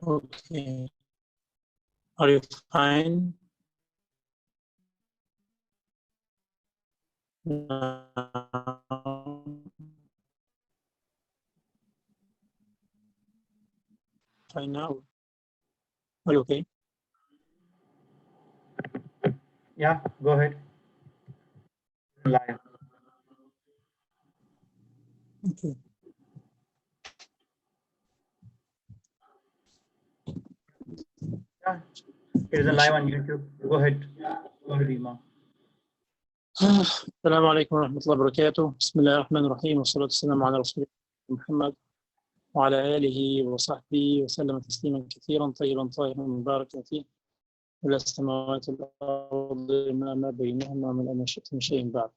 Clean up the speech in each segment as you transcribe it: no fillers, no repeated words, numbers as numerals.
Okay. Are you fine? No. Fine now. Are you okay? Yeah, go ahead. Live. Okay. Yeah, it is a live on YouTube. Go ahead. Go ahead, Ima. السلام عليكم ورحمة الله وبركاته. بسم الله الرحمن الرحيم والصلاة والسلام على رسول الله محمد وعلى آله وصحبه وسلم تسليما كثيرا طيبا طاهرا مباركا فيه إلى السماوات والأرض ما بينهما من أن شئت من شيء بعد.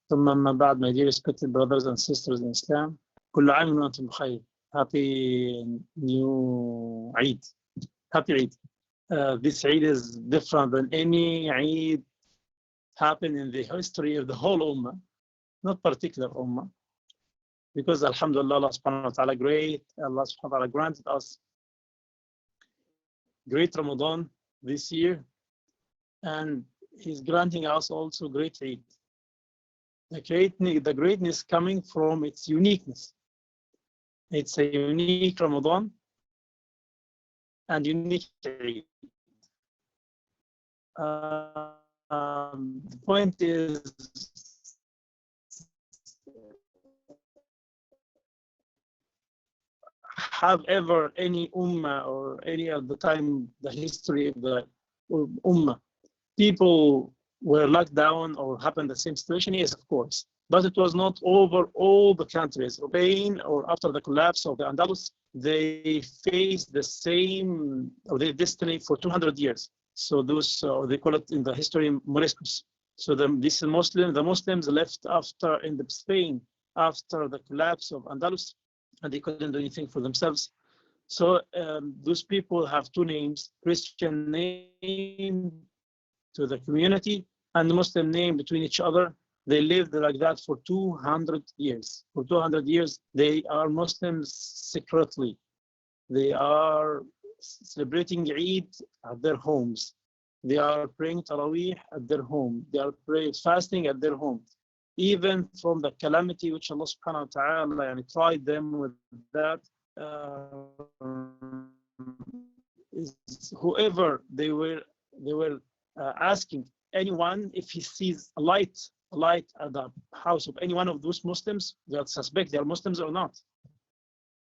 ثم أما بعد, my dear respected brothers and sisters in Islam, كل عام وأنتم بخير. Happy new Eid. Happy Eid. This Eid is different than any Eid happened in the history of the whole Ummah, not particular Ummah. Because Alhamdulillah, Allah subhanahu wa ta'ala great, Allah subhanahu wa ta'ala granted us great Ramadan this year, and He's granting us also great Eid. The greatness coming from its uniqueness. It's a unique Ramadan and unique Eid. The point is, have ever any Ummah or any of the time, the history of the Ummah, people were locked down or happened the same situation? Yes, of course. But it was not over all the countries. Spain, or after the collapse of the Andalus, they faced the same their destiny for 200 years. So those, they call it in the history, Moriscos. So the Muslims left after in the Spain after the collapse of Andalus, and they couldn't do anything for themselves. So those people have two names: Christian name to the community and the Muslim name between each other. They lived like that for 200 years. For 200 years, they are Muslims secretly. They are celebrating Eid at their homes. They are praying Taraweeh at their home. They are fasting at their home. Even from the calamity which Allah subhanahu wa ta'ala tried them with that, whoever they were asking anyone if he sees a light at the house of any one of those Muslims, they'll suspect they are Muslims or not.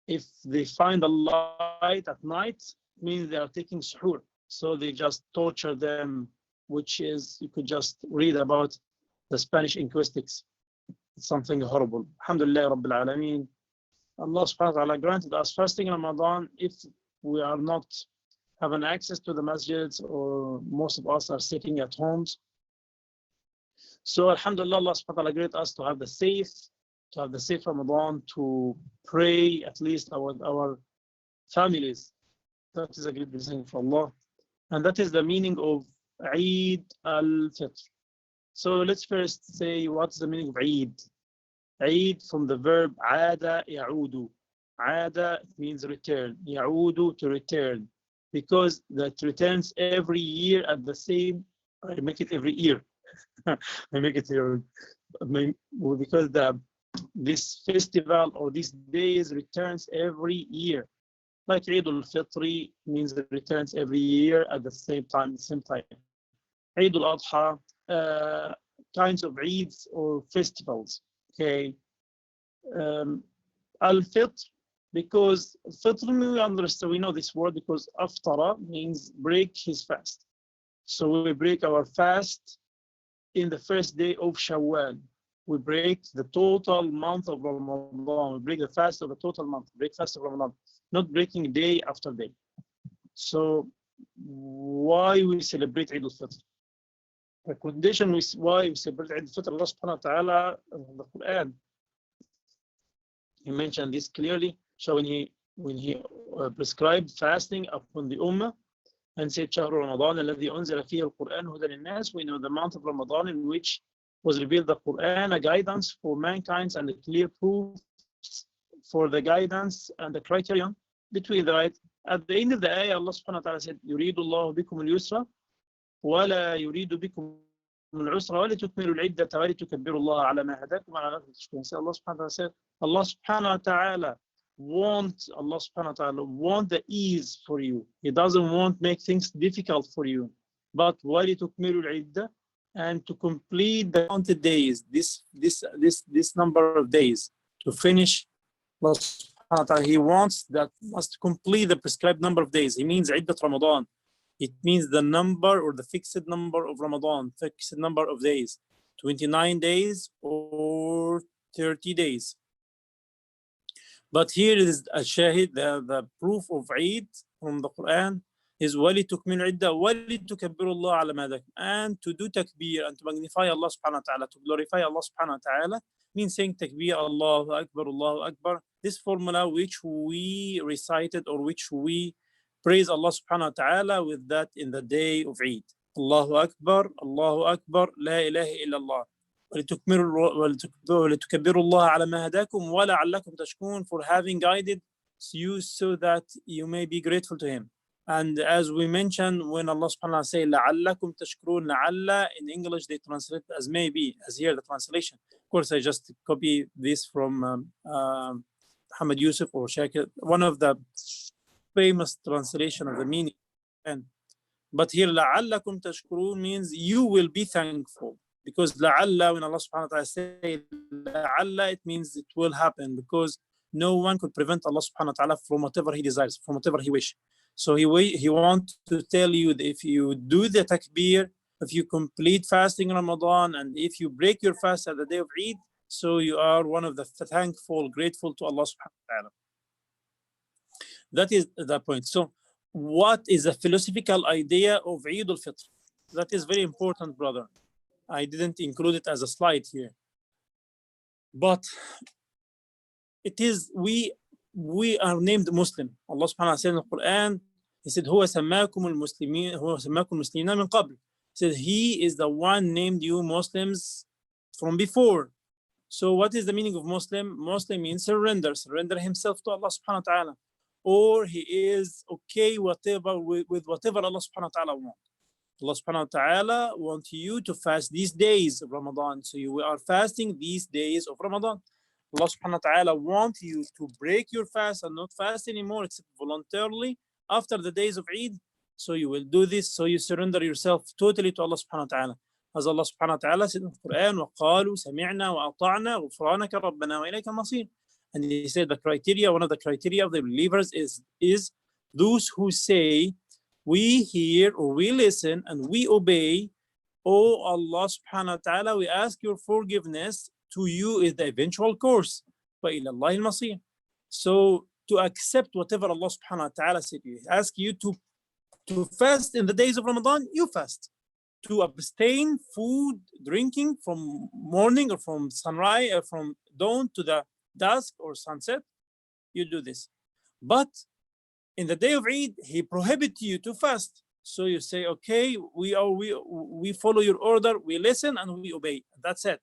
If they find a light at night, it means they are taking suhoor. So they just torture them, which is, you could just read about the Spanish Inquisitions. It's something horrible. Alhamdulillah Rabbil Alameen. Allah subhanahu wa ta'ala granted us fasting in Ramadan if we are not having access to the masjids, or most of us are sitting at homes. So Alhamdulillah, Allah subhanahu wa ta'ala granted us to have the safe Ramadan, to pray at least our families. That is a great blessing from Allah. And that is the meaning of Eid al-Fitr. So let's first say, what's the meaning of Eid? Eid from the verb Aada Ya'udu. Aada means return. Ya'udu, to return. Because that returns every year at the same, I make it every year. I make it here. Because this festival or these days returns every year. Like Eid al-Fitr means it returns every year at the same time. Eid al-Adha, kinds of Eids or festivals. Okay. Al-Fitr, because Fitr, we know this word because Aftara means break his fast. So we break our fast in the first day of Shawwal. We break the total month of Ramadan. We break the fast of the total month. Break fast of Ramadan, not breaking day after day. So why we celebrate Eid al-Fitr? The condition why we celebrate Eid al-Fitr, Allah subhanahu wa ta'ala in the Quran, He mentioned this clearly. So when he prescribed fasting upon the Ummah and said, شهر رمضان الذي أنزل فيه القرآن هدى للناس, we know the month of Ramadan in which was revealed the Quran, a guidance for mankind and a clear proof for the guidance and the criterion between the right At the end of the ayah, Allah subhanahu wa ta'ala said, يُرِيدُ اللَّهُ بِكُمُ الْيُسْرَ وَلَا يُرِيدُ بِكُمُ الْعُسْرَ وَلِتُكْمِلُوا الْعِدَّةَ وَلِتُكَبِّرُوا اللَّهَ عَلَى مَا هَدَاكُمْ وَعَلَى مَا تَشْكُرُونَ. So Allah subhanahu wa ta'ala said, Allah subhanahu wa ta'ala want the ease for you. He doesn't want make things difficult for you. But وَلِتُكْمِلُوا الْعِدَّةَ, and to complete the counted days, this number of days, to finish. Allah subhanahu wa ta'ala, He wants that must complete the prescribed number of days. He means Iddat Ramadan. It means the number or the fixed number of Ramadan, fixed number of days, 29 days or 30 days. But here is a shahid, the proof of Eid from the Quran is وَلِتُكْمِلُ عِدَّةَ وَلِتُكَبِّرُ اللَّهَ عَلَى مَا هَدَاكُمْ, and to do takbir and to magnify Allah subhanahu wa ta'ala, to glorify Allah subhanahu wa ta'ala, means saying takbir, Allahu Akbar, Allahu Akbar. This formula which we recited or which we praise Allah subhanahu wa ta'ala with that in the day of Eid. Allahu Akbar, La ilaha illallah. وَلِتُكَبِّرُوا اللَّهَ عَلَى مَا هَدَاكُمْ وَلَعَلَّكُمْ تَشْكُرُونَ, for having guided you so that you may be grateful to Him. And as we mentioned, when Allah subhanahu wa ta'ala say لَعَلَّكُمْ تَشْكُرُونَ, لَعَلَّ in English they translate as maybe, as here the translation. Of course, I just copy this from Muhammad Yusuf or Shakir, one of the famous translation of the meaning. But here لَعَلَّكُمْ تَشْكُرُونَ means you will be thankful. Because لَعَلَّ, when Allah subhanahu wa ta'ala say لَعَلَّ, it means it will happen, because no one could prevent Allah subhanahu wa ta'ala from whatever He desires, from whatever He wishes. So He wants to tell you that if you do the takbir, if you complete fasting Ramadan, and if you break your fast at the day of Eid, so you are one of the thankful, grateful to Allah subhanahu wa ta'ala. That is the point. So what is the philosophical idea of Eid al-Fitr? That is very important, brother. I didn't include it as a slide here. But it is, we are named Muslim. Allah subhanahu wa ta'ala said in the Quran, He said, هُوَ سَمَّاكُمُ الْمُسْلِمِينَ مِنْ قَبْلِ. He said, He is the one named you Muslims from before. So what is the meaning of Muslim? Muslim means surrender himself to Allah subhanahu wa ta'ala. Or he is okay with whatever Allah subhanahu wa ta'ala wants. Allah subhanahu wa ta'ala wants you to fast these days of Ramadan. So you are fasting these days of Ramadan. Allah subhanahu wa ta'ala wants you to break your fast and not fast anymore except voluntarily after the days of Eid. So you will do this. So you surrender yourself totally to Allah subhanahu wa ta'ala. As Allah subhanahu wa ta'ala said in the Quran, وَقَالُوا سَمِعْنَا وَأَطَعْنَا غُفْرَانَكَ رَبَّنَا وَإِلَيْكَ الْمَصِيرُ. And He said the criteria, one of the criteria of the believers is those who say, we hear or we listen and we obey. Oh Allah subhanahu wa ta'ala, we ask your forgiveness. To you is the eventual course. وَإِلَى اللَّهِ الْمَصِيرُ. So to accept whatever Allah subhanahu wa ta'ala said, He ask you to fast in the days of Ramadan, you fast. To abstain food, drinking from morning or from sunrise, from dawn to the dusk or sunset, you do this. But in the day of Eid, He prohibits you to fast. So you say, okay, we follow your order, we listen and we obey. That's it.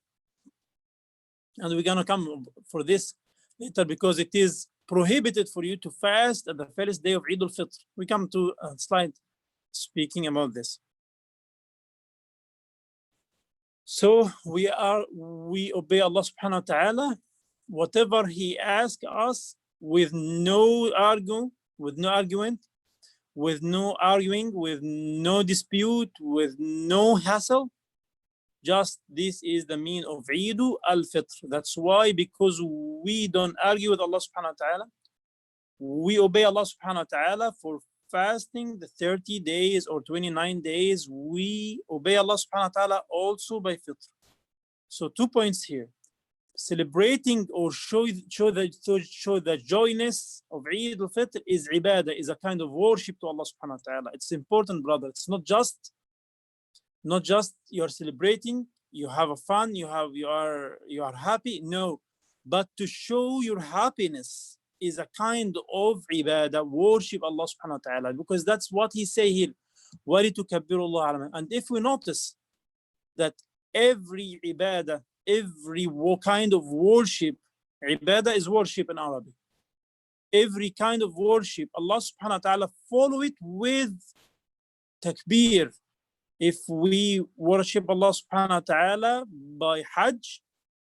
And we're gonna come for this later, because it is prohibited for you to fast at the first day of Eid al-Fitr. We come to a slide speaking about this. So we obey Allah subhanahu wa ta'ala, whatever He asks us, with no argument, with no arguing, with no dispute, with no hassle. Just this is the mean of Eid al-Fitr. That's why, because we don't argue with Allah subhanahu wa ta'ala, we obey Allah subhanahu wa ta'ala for fasting the 30 days or 29 days. We obey Allah subhanahu wa ta'ala also by Fitr. So 2 points here. Celebrating or show the joyness of Eid al-Fitr is ibadah, is a kind of worship to Allah subhanahu wa ta'ala. It's important, brother. It's not just you're celebrating, you have a fun, you are happy. No, but to show your happiness is a kind of ibadah, worship Allah subhanahu wa ta'ala, because that's what He say here. وَلِتُكَبِّرُوا اللَّهَ عَلَى مَا. And if we notice that every ibadah, every kind of worship, ibadah is worship in Arabic. every kind of worship, Allah subhanahu wa ta'ala follow it with takbir. If we worship Allah subhanahu wa ta'ala by Hajj,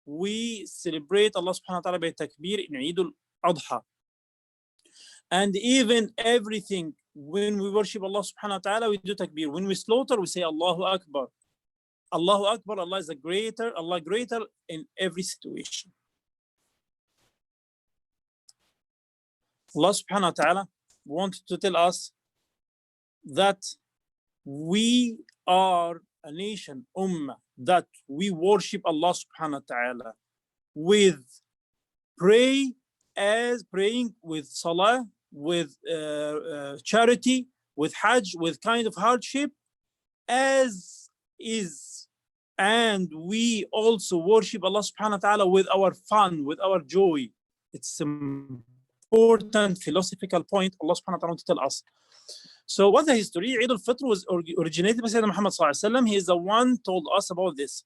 we celebrate Allah subhanahu wa ta'ala by takbir in Eid al-Adha. And even everything, when we worship Allah subhanahu wa ta'ala, we do takbir. When we slaughter, we say Allahu Akbar. Allahu Akbar, Allah is Allah greater in every situation. Allah subhanahu wa ta'ala wanted to tell us that we are a nation, ummah, that we worship Allah subhanahu wa ta'ala with praying with salah, with charity, with hajj, with kind of hardship as is. And we also worship Allah subhanahu wa ta'ala with our fun, with our joy. It's an important philosophical point Allah subhanahu wa ta'ala wants to tell us. So what's the history? Eid al-Fitr was originated by Sayyidina Muhammad sallallahu alaihi wasallam. He is the one told us about this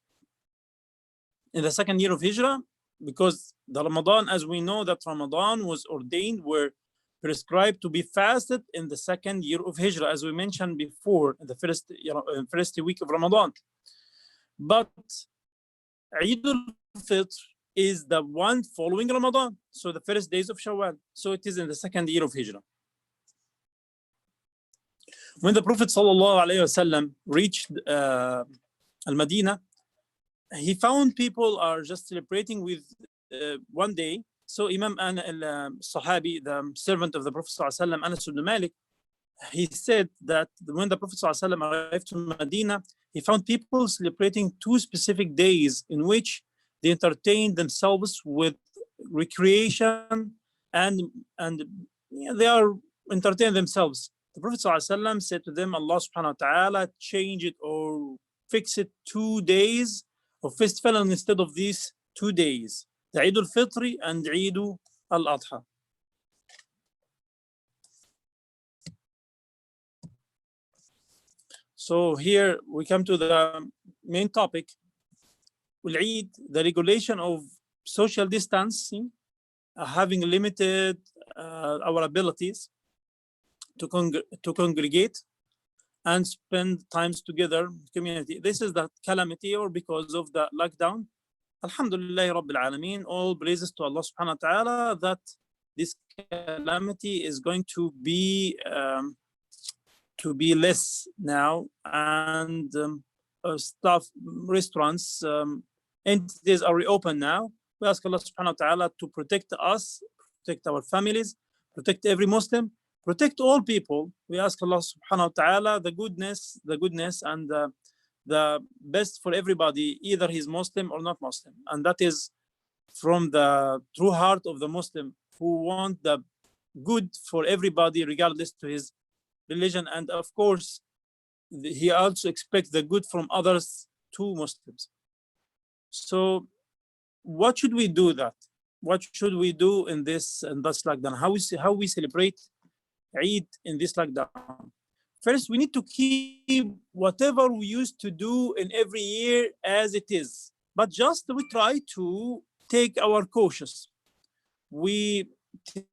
in the second year of Hijrah, because the Ramadan, as we know that Ramadan was ordained, were prescribed to be fasted in the second year of Hijrah, as we mentioned before, in the first week of Ramadan. But Eid al-Fitr is the one following Ramadan, so the first days of Shawwal. So it is in the second year of Hijrah. When the Prophet ﷺ reached Al-Madinah, he found people are just celebrating with one day. So Imam al-Sahabi, the servant of the Prophet ﷺ, Anas ibn Malik, he said that when the Prophet ﷺ arrived to Medina, he found people celebrating 2 specific days in which they entertained themselves with recreation and they are entertaining themselves. The Prophet ﷺ said to them, Allah subhanahu wa ta'ala change it or fix it 2 days of festival instead of these 2 days, the Eid al-Fitr and Eid al-Adha. So here we come to the main topic, Eid, the regulation of social distancing, having limited our abilities to congregate and spend times together, community. This is the calamity or because of the lockdown. Alhamdulillah Rabbil Alameen, all praises to Allah subhanahu wa ta'ala that this calamity is going to be less now, and staff, restaurants, entities are reopened now. We ask Allah subhanahu wa ta'ala to protect us, protect our families, protect every Muslim, protect all people. We ask Allah subhanahu wa ta'ala the goodness and the best for everybody, either he's Muslim or not Muslim. And that is from the true heart of the Muslim who want the good for everybody regardless to his religion. And of course, he also expects the good from others to Muslims. So what should we do that? What should we do in this lockdown? How we celebrate Eid in this lockdown? First, we need to keep whatever we used to do in every year as it is. But just we try to take our cautious. It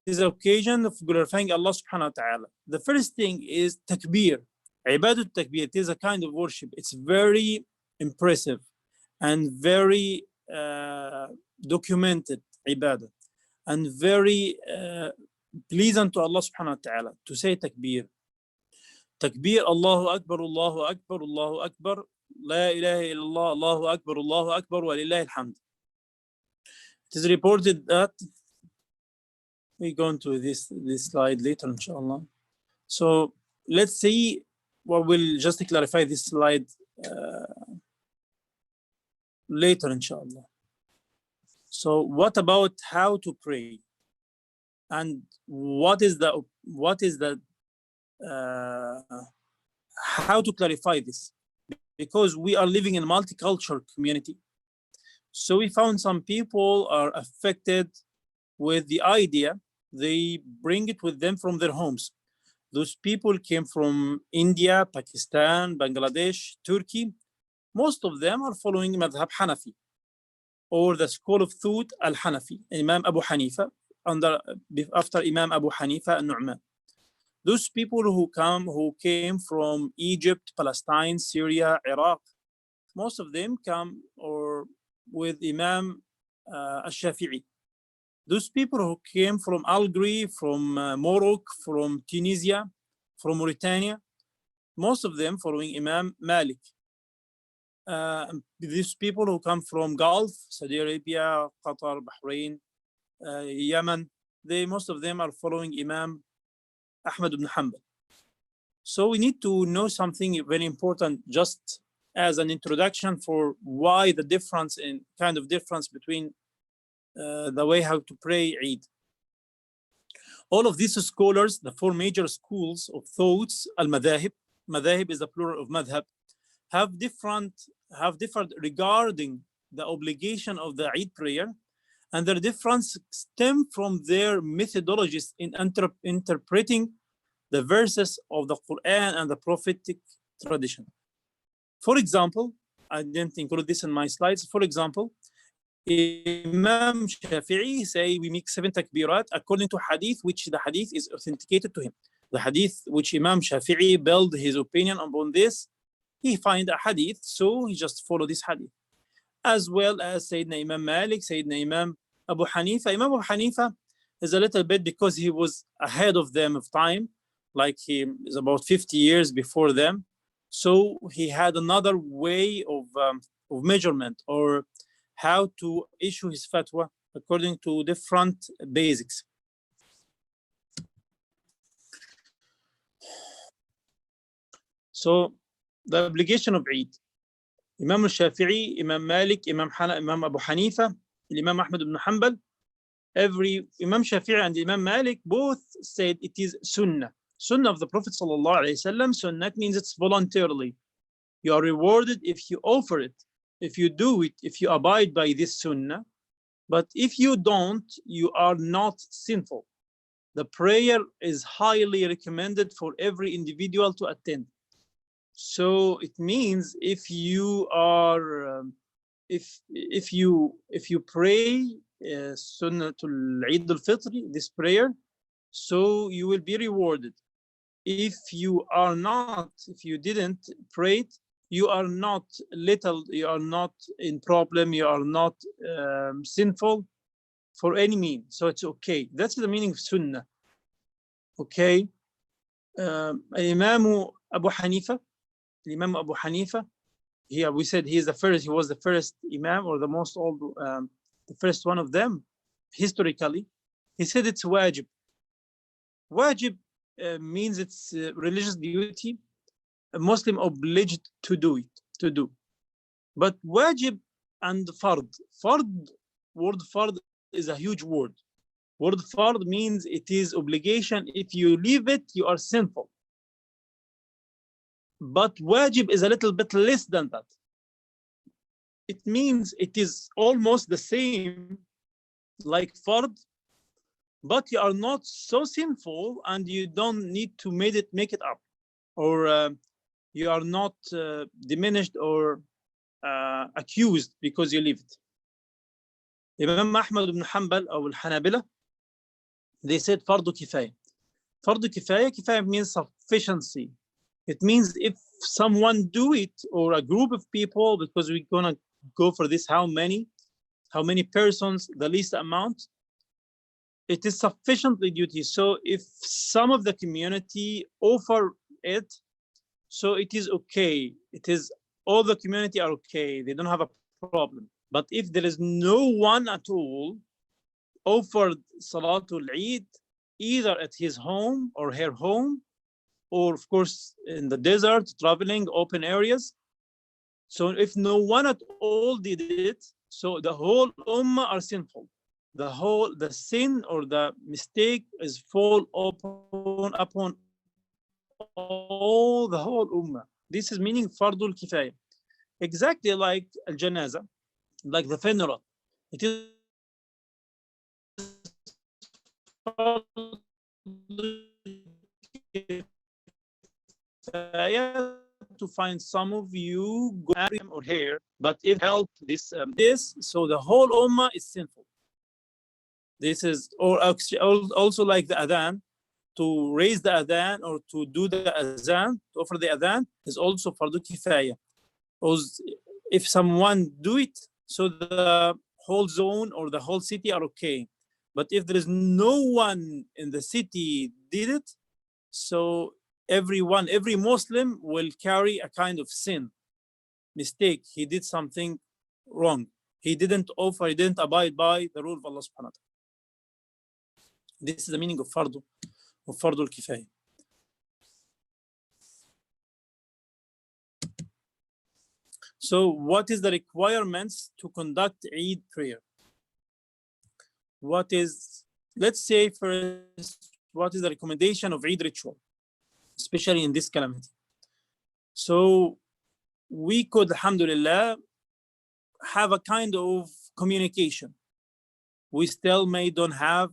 is an occasion of glorifying Allah subhanahu wa ta'ala. The first thing is takbir. Ibadat takbir, it is a kind of worship. It's very impressive and very documented ibadah and very pleasant to Allah subhanahu wa ta'ala to say takbir. Takbir, Allahu Akbar, Allahu Akbar, Allahu Akbar, La ilaha illallah, Allahu Akbar, wa lillahi alhamd. It is reported that we go into this slide later, inshallah. So let's see, we'll just clarify this slide later, inshallah. So what about how to pray? And what is the how to clarify this? Because we are living in a multicultural community. So we found some people are affected with the idea, they bring it with them from their homes. Those people came from India, Pakistan, Bangladesh, Turkey. Most of them are following Madhab Hanafi or the school of thought Al-Hanafi, Imam Abu Hanifa. after Imam Abu Hanifa and Nu'man. Those people who came from Egypt, Palestine, Syria, Iraq, most of them come with Imam al-Shafi'i. Those people who came from Algeria, from Morocco, from Tunisia, from Mauritania, most of them following Imam Malik. These people who come from Gulf, Saudi Arabia, Qatar, Bahrain, Yemen, most of them are following Imam Ahmad ibn Hanbal. So we need to know something very important just as an introduction for why the difference between the way how to pray Eid. All of these scholars, the four major schools of thoughts, al-madhahib, madhahib is the plural of madhab, have differed regarding the obligation of the Eid prayer, and their difference stem from their methodologies in interpreting the verses of the Quran and the prophetic tradition. For example, I didn't include this in my slides. For example, Imam Shafi'i say we make 7 takbirat according to hadith, which the hadith is authenticated to him. The hadith which Imam Shafi'i built his opinion upon this, he find a hadith, so he just follow this hadith. As well as Sayyidina Imam Malik, Sayyidina Imam Abu Hanifa. Imam Abu Hanifa is a little bit because he was ahead of them of time, like he is about 50 years before them. So he had another way of measurement or how to issue his fatwa according to different basics. So the obligation of Eid, Imam al-Shafi'i, Imam Malik, Imam Abu Hanifa, Imam Ahmad ibn Hanbal, Imam Shafi'i and Imam Malik both said it is sunnah. Sunnah of the Prophet sallallahu alaihi wasallam. Sunnah means it's voluntarily. You are rewarded if you offer it, if you do it, if you abide by this sunnah. But if you don't, you are not sinful. The prayer is highly recommended for every individual to attend. So it means if you are, if you pray SalatulEid al-Fitr, this prayer, so you will be rewarded. If you didn't pray it, you are not in problem, you are not sinful for any means. So it's okay. That's the meaning of sunnah. Okay. Imam Abu Hanifa, here we said he was the first Imam or the most old, the first one of them historically. He said it's wajib. Wajib means it's religious duty, a Muslim obliged to do. But wajib and fard, word fard is a huge word. Word fard means it is obligation. If you leave it, you are sinful. But wajib is a little bit less than that. It means it is almost the same like fard, but you are not so sinful and you don't need to make it up, or you are not diminished or accused because you leave it. Imam Ahmad ibn Hanbal or al-Hanabila, they said fardu kifaya. Fardu kifaya means sufficiency. It means if someone do it, or a group of people, because we're gonna go for this, how many persons, the least amount, it is sufficiently duty. So if some of the community offer it, so it is okay. All the community are okay. They don't have a problem. But if there is no one at all offered SalatulEid, either at his home or her home, or of course in the desert, traveling, open areas. So if no one at all did it, so the whole ummah are sinful. The sin or the mistake is fall upon all the whole ummah. This is meaning fardul kifaya. Exactly like al-janaza, like the funeral. It is to find some of you go him or her, but if help this so the whole ummah is sinful. This is, or also like the adhan, to raise the adhan or to do the adhan, to offer the adhan, is also fardu kifaya. If someone do it, so the whole zone or the whole city are okay. But if there is no one in the city did it, so every Muslim will carry a kind of sin, mistake. He did something wrong. He didn't abide by the rule of Allah subhanahu wa ta'ala. This is the meaning of fardu al-kifaya. So what is the requirements to conduct Eid prayer? Let's say first, what is the recommendation of Eid ritual, especially in this calamity? So we could, alhamdulillah, have a kind of communication. We still don't have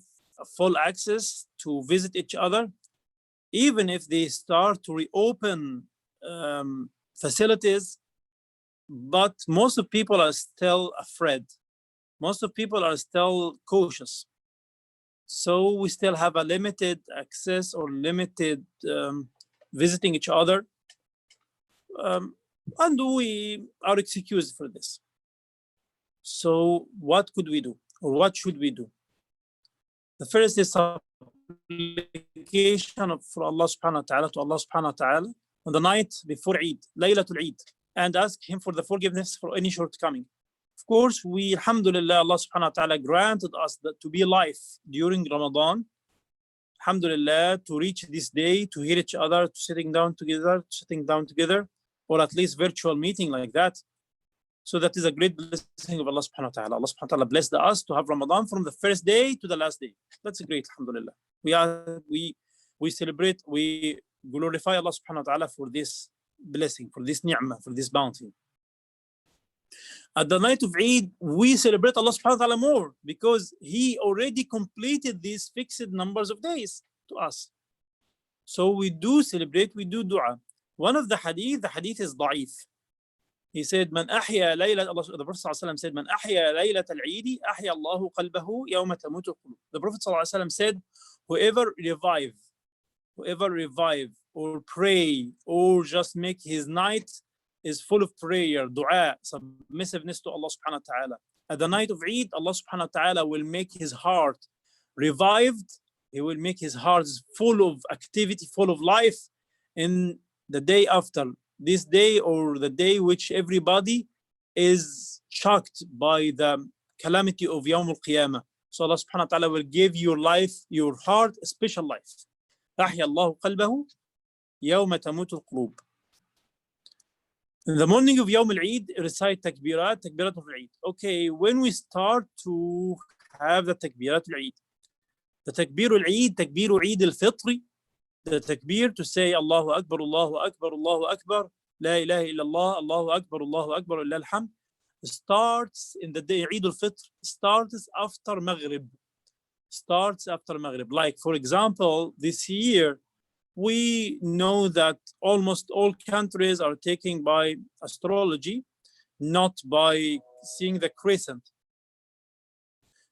full access to visit each other, even if they start to reopen facilities, but most of people are still afraid. Most of people are still cautious. So we still have a limited access or limited visiting each other. And we are excused for this. So what could we do, or what should we do? The first is supplication for Allah subhanahu wa ta'ala, to Allah subhanahu wa ta'ala on the night before Eid, SalatulEid, and ask him for the forgiveness for any shortcoming. Of course, we, alhamdulillah, Allah subhanahu wa ta'ala granted us that to be alive during Ramadan, alhamdulillah, to reach this day, to hear each other, to sitting down together, or at least virtual meeting like that. So that is a great blessing of Allah subhanahu wa ta'ala. Allah subhanahu wa ta'ala blessed us to have Ramadan from the first day to the last day. That's great, alhamdulillah. We celebrate, we glorify Allah subhanahu wa ta'ala for this blessing, for this ni'mah, for this bounty. At the night of Eid, we celebrate Allah subhanahu wa ta'ala more because He already completed these fixed numbers of days to us. So we do celebrate, we do dua. One of the hadith is da'if. He said, "Man ahya laylat," the Prophet ﷺ said, "Man ahya laylat al-Eid, ahya Allahu qalbahu yawma tamutu al-qulub." The Prophet ﷺ said, whoever revive or pray or just make his night is full of prayer, dua, submissiveness to Allah subhanahu wa ta'ala. At the night of Eid, Allah subhanahu wa ta'ala will make his heart revived. He will make his heart full of activity, full of life in the day after. This day, or the day which everybody is shocked by the calamity of Yawm al-Qiyamah. So Allah subhanahu wa ta'ala will give your life, your heart, a special life. أحيا الله قلبه يوم تموت القلوب. In the morning of Yawm al-Eid, recite takbirat of Eid. Okay, when we start to have the takbirat al-Eid, the takbir al-Eid, takbir Eid al-Fitr, the takbir to say Allahu Akbar, Allahu Akbar, Allahu Akbar, La ilaha illallah, Allahu Akbar, illa alhamd, starts in the day. Eid al-Fitr starts after Maghrib. Like, for example, this year, we know that almost all countries are taking by astrology, not by seeing the crescent.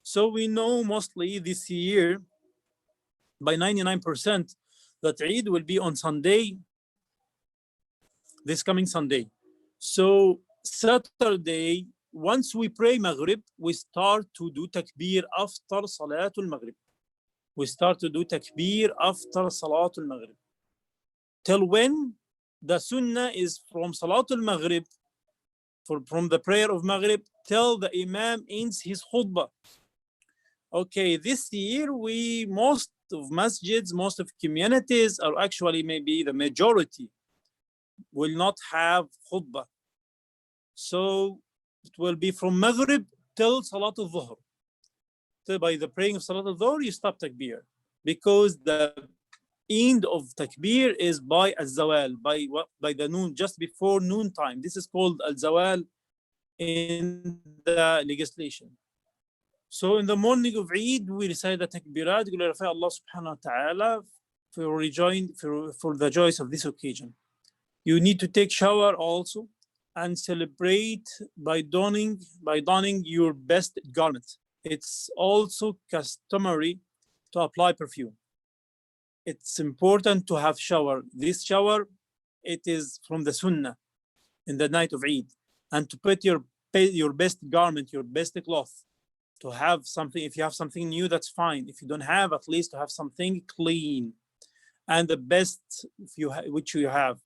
So we know mostly this year, by 99%, that Eid will be on Sunday, this coming Sunday. So Saturday, once we pray Maghrib, we start to do takbir after Salatul Maghrib. Till when? The Sunnah is from Salatul Maghrib, from the prayer of Maghrib, till the Imam ends his khutbah. Okay, this year, most of masjids, most of communities, or actually maybe the majority, will not have khutbah. So it will be from Maghrib till Salatul Dhuhr. So by the praying of Salatul Dhuhr, you stop takbir, because the end of takbir is by al-zawal, by the noon, just before noon time. This is called al-zawal in the legislation. So in the morning of Eid, we recite the takbirat, glorify Allah subhanahu wa ta'ala for the joys of this occasion. You need to take shower also and celebrate by donning your best garment. it's also customary to apply perfume. It's important to have shower. This shower, it is from the Sunnah in the night of Eid, and to put your best garment, your best cloth, to have something. If you have something new, that's fine. If you don't have, at least to have something clean, and the best which you have.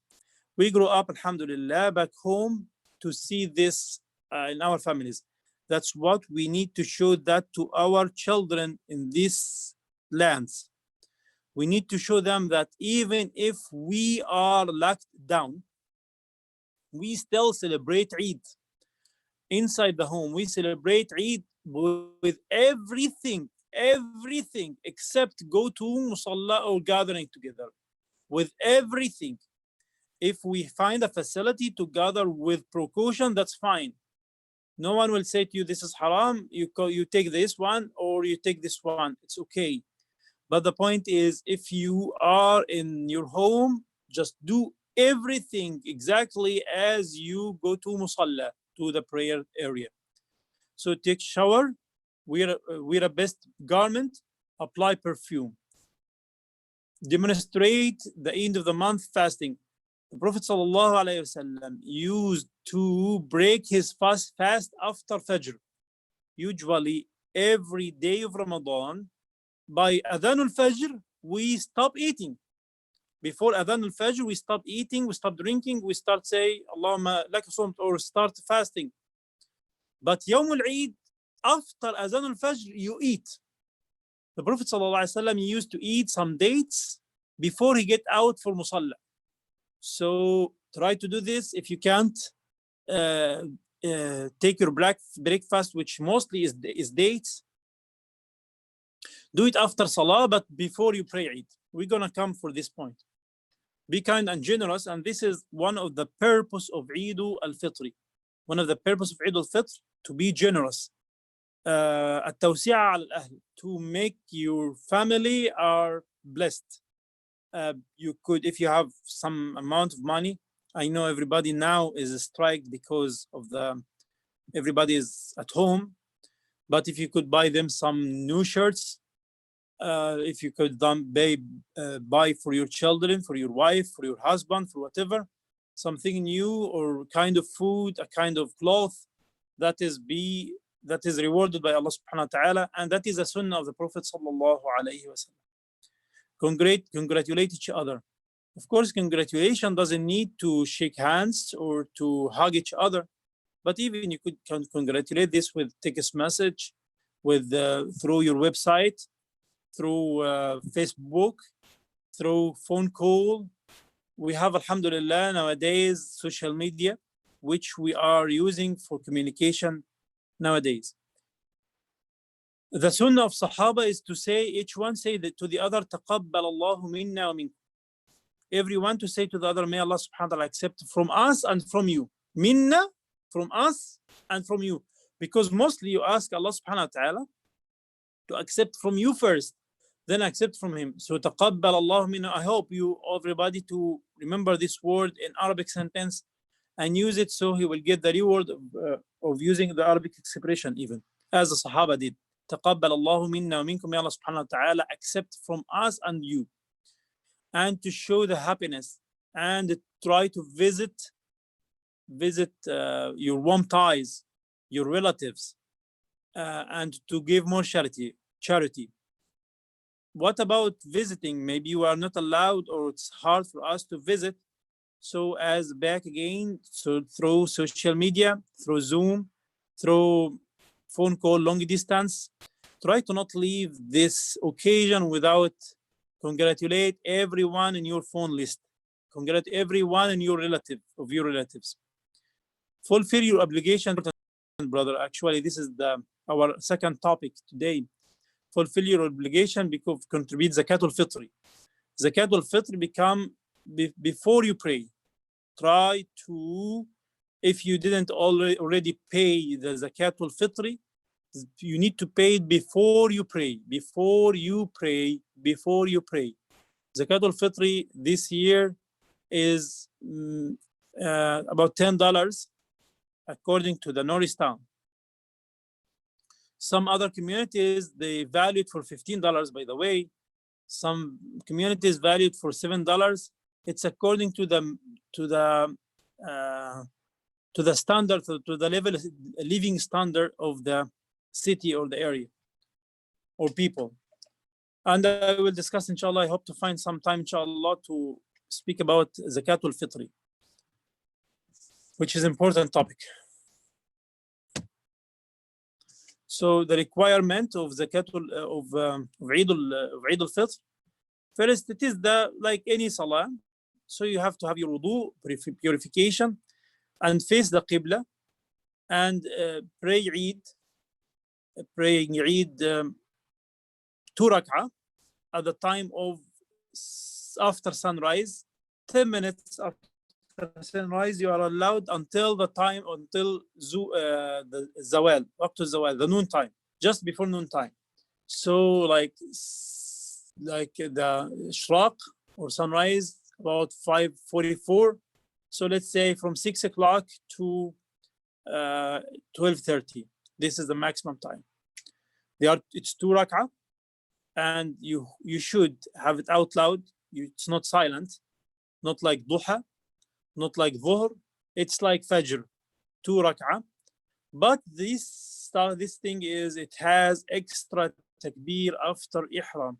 We grew up, alhamdulillah, back home to see this in our families. That's what we need to show that to our children in these lands. We need to show them that even if we are locked down, we still celebrate Eid. Inside the home, we celebrate Eid with everything except go to musalla or gathering together. With everything. If we find a facility to gather with precaution, that's fine. No one will say to you, this is haram, you take this one or you take this one. It's okay. But the point is, if you are in your home, just do everything exactly as you go to musalla, to the prayer area. So take shower, wear a best garment, apply perfume. Demonstrate the end of the month fasting. The Prophet ﷺ used to break his fast after Fajr. Usually every day of Ramadan, by Adhan al-Fajr, we stop eating. Before Adhan al-Fajr, we stop eating, we stop drinking, we start say, Allahumma laka sumt, or start fasting. But Yawm al-Eid, after Adhan al-Fajr, you eat. The Prophet ﷺ used to eat some dates before he get out for Musalla. So try to do this. If you can't, take your breakfast, which mostly is dates. Do it after Salah, but before you pray Eid. We're gonna come for this point. Be kind and generous, and this is one of the purpose of Eid al-Fitr. One of the purpose of Eid al-Fitr, to be generous. التوسعة على الأهل, to make your family are blessed. You could, if you have some amount of money. I know everybody now is striked because of everybody is at home. But if you could buy them some new shirts, if you could buy for your children, for your wife, for your husband, for whatever, something new or kind of food, a kind of cloth, that is rewarded by Allah subhanahu wa ta'ala, and that is a sunnah of the Prophet sallallahu alayhi wa sallam. Congratulate each other. Of course, congratulation doesn't need to shake hands or to hug each other, but even you could congratulate this with text message, with through your website, through Facebook, through phone call. We have, alhamdulillah, nowadays social media, which we are using for communication nowadays. The sunnah of Sahaba is to say, each one say that to the other, تَقَبَّلَ اللَّهُ مِنَّا وَمِنْكُمْ. Everyone to say to the other, may Allah subhanahu wa ta'ala accept from us and from you. Minna, from us and from you. Because mostly you ask Allah subhanahu wa ta'ala to accept from you first, then accept from him. So تَقَبَّلَ اللَّهُ مِنَّا. I hope you, everybody, to remember this word in Arabic sentence and use it, so he will get the reward of using the Arabic expression, even as the Sahaba did. تَقَبَّلَ اللَّهُ مِنَّا وَمِنْكُمْ. May Allah subhanahu wa ta'ala accept from us and you. And to show the happiness and try to visit your warm ties, your relatives, and to give more charity. What about visiting? Maybe you are not allowed, or it's hard for us to visit. So as back again, so through social media, through Zoom, through phone call, long distance, try to not leave this occasion without congratulate everyone in your phone list. Congratulate everyone in your relatives. Fulfill your obligation, brother. Actually, this is our second topic today. Fulfill your obligation because contribute Zakat al-Fitr. Zakat al-Fitr become before you pray. Try to, if you didn't already pay the Zakat al-Fitr, you need to pay it before you pray. Before you pray. Zakat al-Fitr this year is about $10 according to the Norristown. Some other communities, they value it for $15, by the way. Some communities value it for $7. It's according to the standard, to the level, living standard of the city or the area or people. And I will discuss, inshallah. I hope to find some time, inshallah, to speak about Zakatul Fitr, which is an important topic. So the requirement of Zakatul of Eid al-Fitr, first, it is like any salah. So you have to have your wudu, purification, and face the Qibla, and pray Eid, praying Eid 2 rak'ah at the time of after sunrise, 10 minutes after sunrise. You are allowed until the time, until the zawal, up to zawal, the noon time, just before noon time. So like the shraq or sunrise about 5:44. So let's say from 6 o'clock to 12:30. This is the maximum time. It's 2 rak'ah, and you should have it out loud. It's not silent, not like duha, not like dhuhr. It's like fajr, 2 rak'ah. But this thing is, it has extra takbir after ihram.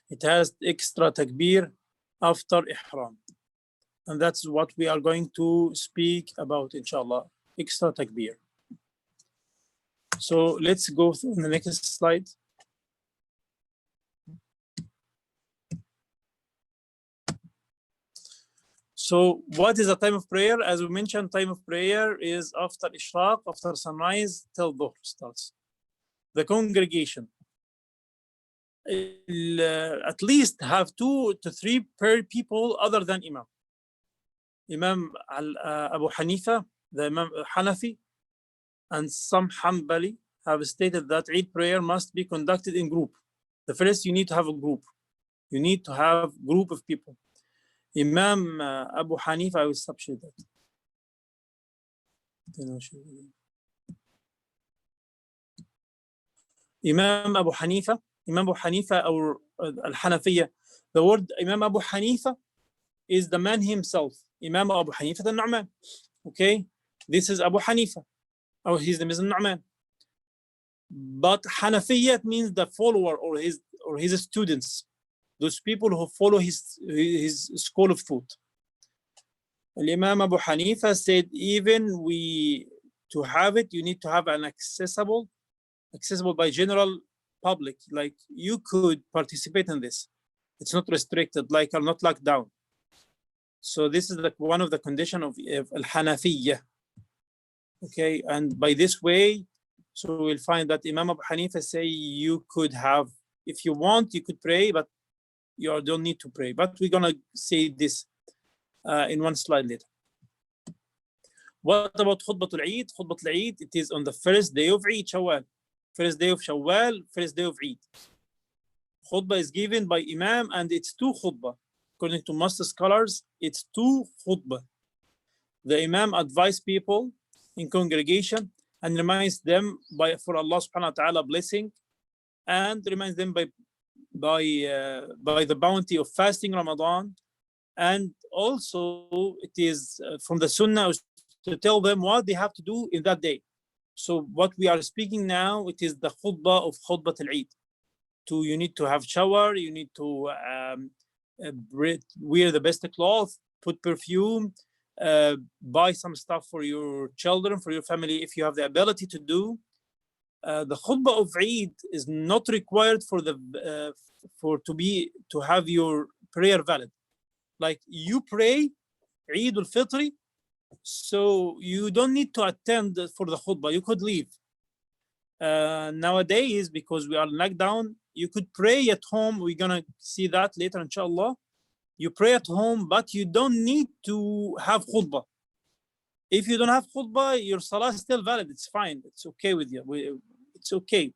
It has extra takbir after ihram. And that's what we are going to speak about, inshallah, extra takbir. So let's go through the next slide. So what is the time of prayer? As we mentioned, time of prayer is after Ishraq, after sunrise, till Dhuhr starts. The congregation at least have 2 to 3 per people other than Imam. Imam Abu Hanifa, the Imam Hanafi, and some Hanbali have stated that Eid prayer must be conducted in group. The first, you need to have a group. You need to have a group of people. Imam Abu Hanifa, I will substitute that. Imam Abu Hanifa or Al-Hanafiya. The word Imam Abu Hanifa is the man himself. Imam Abu Hanifa al-Nu'man. Okay, this is Abu Hanifa, or his name is Nu'man. But Hanafiyat means the follower or his students, those people who follow his school of thought. Imam Abu Hanifa said, even to have it, you need to have an accessible by general public. Like you could participate in this. It's not restricted, like are not locked down. So this is one of the conditions of Al-Hanafiyyah. Okay, and by this way, so we'll find that Imam Abu Hanifa say you could have, if you want, you could pray, but you don't need to pray. But we're gonna say this in one slide later. What about Khutbatul Eid? Khutbatul Eid, it is on the first day of Eid, Shawwal. First day of Shawwal, first day of Eid. Khutbah is given by Imam, and it's 2 khutbah. According to most scholars, it's 2 khutbah. The Imam advises people in congregation and reminds them for Allah subhanahu wa ta'ala blessing, and reminds them by the bounty of fasting Ramadan. And also it is from the Sunnah to tell them what they have to do in that day. So what we are speaking now, it is the khutbah of Khutbat al-Eid. You need to have shower, you need to wear the best cloth, put perfume, buy some stuff for your children, for your family, if you have the ability to do. The khutbah of Eid is not required to have your prayer valid. Like you pray Eid al-Fitr, so you don't need to attend for the khutbah. You could leave. Nowadays, because we are locked down, you could pray at home. We're gonna see that later, inshallah. You pray at home, but you don't need to have khutbah. If you don't have khutbah, your salah is still valid. It's fine. It's okay with you. It's okay.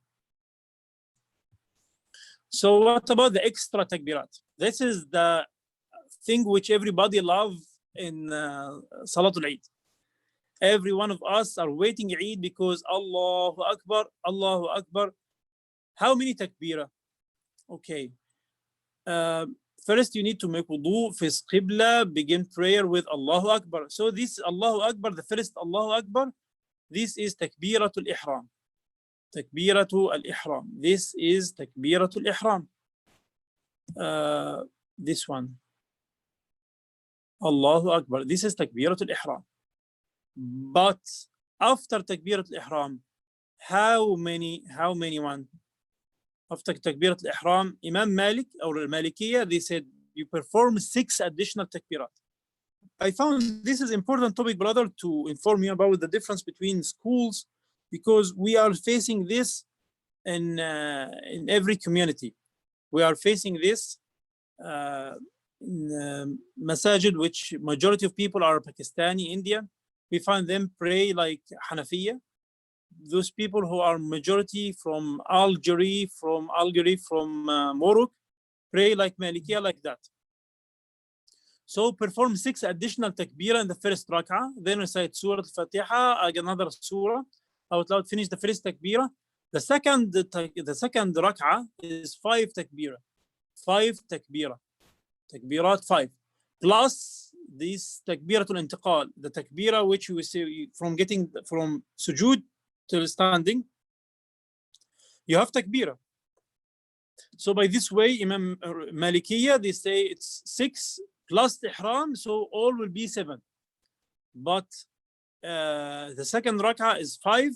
So what about the extra takbirat? This is the thing which everybody loves in SalatulEid. Every one of us are waiting Eid because Allahu Akbar, Allahu Akbar. How many takbirah? Okay. First, you need to make wudu, face qibla, begin prayer with Allahu Akbar. So this Allahu Akbar, the first Allahu Akbar, this is takbiratul ihram. Takbiratul ihram. This is takbiratul ihram. This one. Allahu Akbar. This is takbiratul ihram. But after takbiratul ihram, how many one? After takbirat al-ihram, Imam Malik or Malikiya, they said you perform 6 additional takbirat. I found this is important topic, brother, to inform you about the difference between schools, because we are facing this in every community. We are facing this in masajid, which majority of people are Pakistani, Indian. We find them pray like Hanafiya. Those people who are majority from Algeria, from Morocco, pray like Malikiya, like that. So perform 6 additional takbirah in the first rak'ah, then recite Surah Al-Fatiha, another surah, out loud, finish the first takbirah. The second rak'ah is 5 takbirah. 5 takbirah. Takbirat 5. Plus this takbiratul intiqal, the takbirah which you say from getting from sujood till standing, you have takbirah. So by this way, Imam Malikiya, they say it's 6 plus ihram, so all will be 7. But the second rak'ah is 5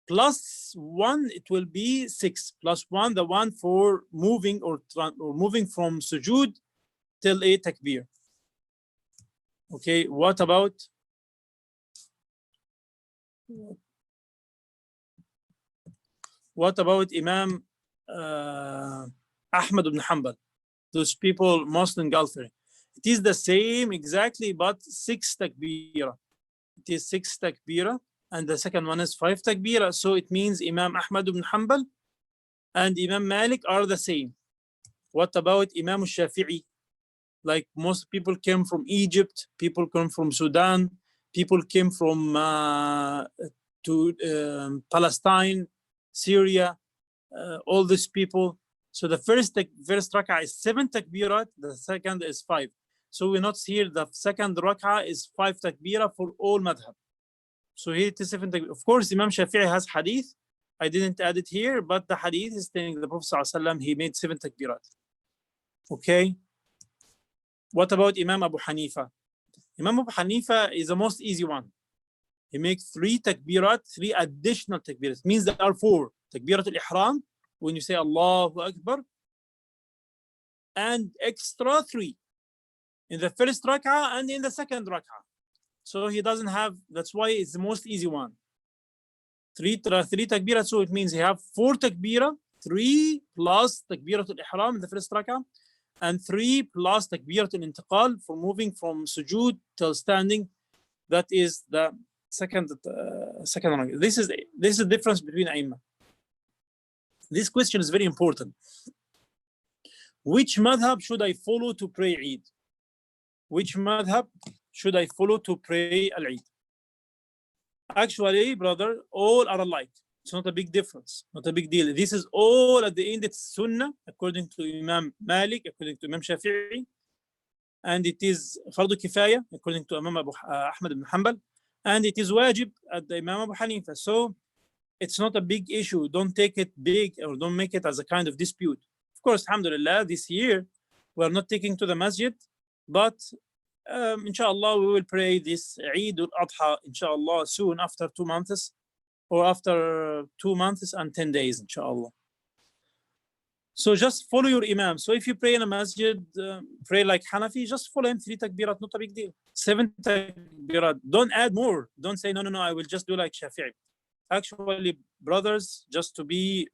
plus 1, it will be 6 plus 1, the one for moving or moving from sujood till a takbir. Okay, what about Imam Ahmad ibn Hanbal? Those people, Muslim Gulfari. It is the same exactly, but 6 takbirah. It is 6 takbirah, and the second one is 5 takbirah. So it means Imam Ahmad ibn Hanbal and Imam Malik are the same. What about Imam Shafi'i? Like most people came from Egypt, people come from Sudan, people came from Palestine, Syria, all these people. So the first rak'ah is 7 takbirat, the second is 5. So we notice here the second rak'ah is 5 takbirah for all madhab. So here it is 7 takbirah. Of course, Imam Shafi'i has hadith. I didn't add it here, but the hadith is saying the Prophet ﷺ, he made 7 takbirat. Okay. What about Imam Abu Hanifa? Imam Abu Hanifa is the most easy one. He makes 3 takbirat, 3 additional takbirat. It means there are 4. Takbirat al-ihram, when you say Allahu Akbar, and extra 3 in the first rak'ah and in the second rak'ah. So he doesn't have, that's why it's the most easy one. 3 takbirat, so it means he have 4 takbirah, 3 plus takbirat al-ihram in the first rak'ah, and 3 plus takbirat al-intiqal for moving from sujood till standing. That is the second rak'ah. This is the difference between Aimah. This question is very important. Which madhab should I follow to pray Eid? Which madhab should I follow to pray al-Eid? Actually, brother, all are alike. It's not a big difference, not a big deal. This is all at the end, it's sunnah, according to Imam Malik, according to Imam Shafi'i, and it is fardu kifaya, according to Imam Ahmad ibn Hanbal, and it is wajib at the Imam Abu Hanifa. So it's not a big issue. Don't take it big or don't make it as a kind of dispute. Of course, alhamdulillah, this year we are not taking to the masjid, but inshallah we will pray this Eid al-Adha, inshallah, soon after 2 months, or after 2 months and 10 days, inshallah. So just follow your imam. So if you pray in a masjid, pray like Hanafi, just follow him 3 takbirat, not a big deal. 7 takbirat, don't add more. Don't say, no, I will just do like Shafi'i. Actually, brothers, just to be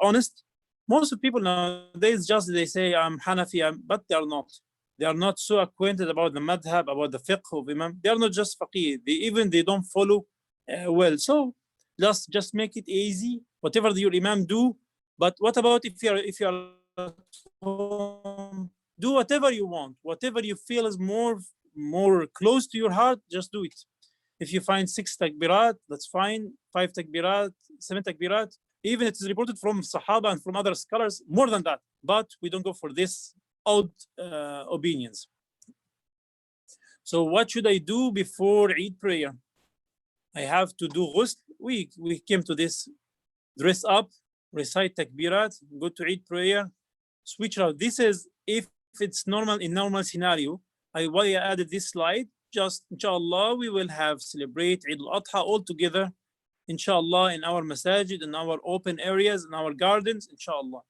honest, most of people nowadays they say I'm Hanafi, but they are not. They are not so acquainted about the madhab, about the fiqh of imam. They are not just faqih. They don't follow well. So just make it easy. Whatever your imam do. But what about if you are at home? Do whatever you want. Whatever you feel is more close to your heart, just do it. If you find 6 takbirat, that's fine. 5 takbirat, 7 takbirat. Even it is reported from Sahaba and from other scholars more than that. But we don't go for this odd opinions. So what should I do before Eid prayer? I have to do ghusl. We came to this. Dress up, recite takbirat, go to Eid prayer, switch out. This is if it's normal in normal scenario. Why I added this slide, just inshallah, we will have celebrate Eid al-Adha all together, inshallah, in our masajid, in our open areas, in our gardens, inshallah.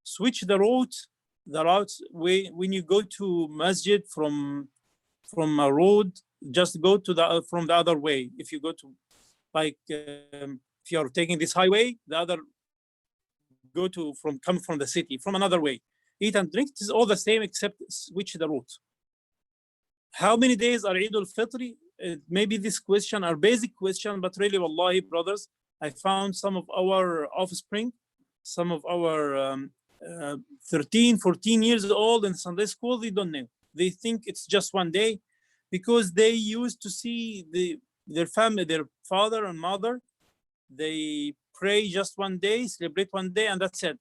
Switch the routes when you go to masjid from a road, just go to from the other way. If you go to if you are taking this highway, the other come from the city from another way. Eat and drink, it is all the same except switch the route. How many days are Eid al-Fitr? Maybe this question are basic question, but really, wallahi, brothers, I found some of our offspring, some of our 13, 14 years old in Sunday school, they don't know. They think it's just one day because they used to see their family, their father and mother, they pray just one day, celebrate one day, and that's it.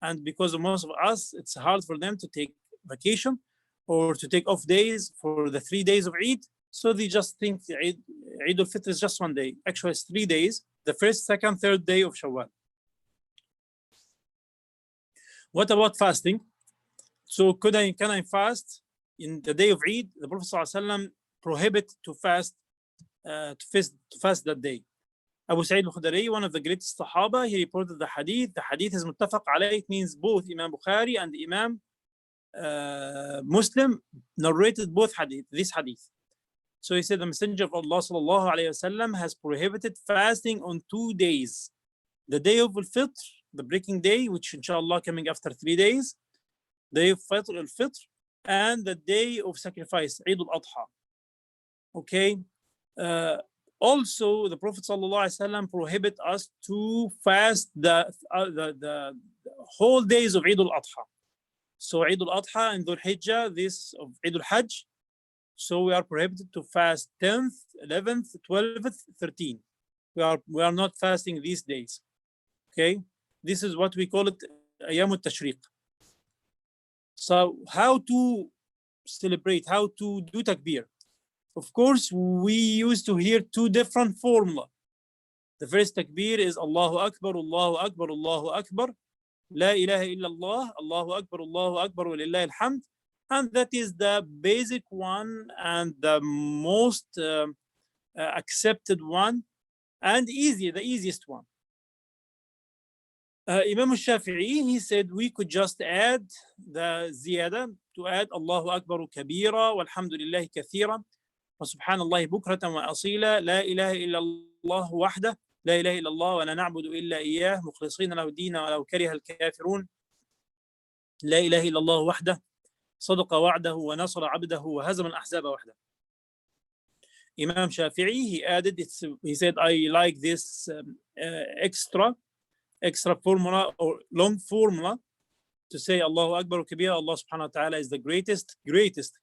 And because of most of us, it's hard for them to take vacation or to take off days for the 3 days of Eid. So they just think Eid al-Fitr is just one day. Actually, it's 3 days, the first, second, third day of Shawwal. What about fasting? So can I fast in the day of Eid? The Prophet ﷺ prohibited to fast that day. Abu Sa'id al-Khudri, one of the greatest Sahaba, he reported the hadith. The hadith is muttafaq alayh. It means both Imam Bukhari and Imam Muslim narrated both this hadith. So he said the Messenger of Allah sallallahu alayhi wasallam has prohibited fasting on 2 days. The day of al-Fitr, the breaking day, which inshallah coming after 3 days, day of Fitr al-Fitr, and the day of sacrifice, Eid al-Adha. Okay. Also, the Prophet ﷺ prohibit us to fast the whole days of Eid al-Adha. So Eid al-Adha and Dhul Hijjah, this of Eid al-Hajj. So we are prohibited to fast 10th, 11th, 12th, 13th. We are not fasting these days. Okay, this is what we call it Ayam al-Tashriq. So how to celebrate, how to do takbir? Of course, we used to hear 2 different formula. The first takbir is Allahu Akbar, Allahu Akbar, Allahu Akbar, La ilaha illallah, Allahu Akbar, Allahu Akbar, wa lillahi alhamd. And that is the basic one and the most accepted one and the easiest one. Imam al-Shafi'i, he said we could just add the ziyada to add Allahu Akbar kabira, walhamdulillahi kathira, وسبحان الله بكرة وأصيلا لا إله إلا الله وحده لا إله إلا الله ولا نعبد إلا إياه مخلصين له الدين ولو كره الكافرون لا إله إلا الله وحده صدق وعده ونصر عبده وهزم الأحزاب وحده. Imam Shafi'i, he added, he said, I like this extra formula or long formula to say Allahu Akbar kabira, Allah subhanahu wa ta'ala is the greatest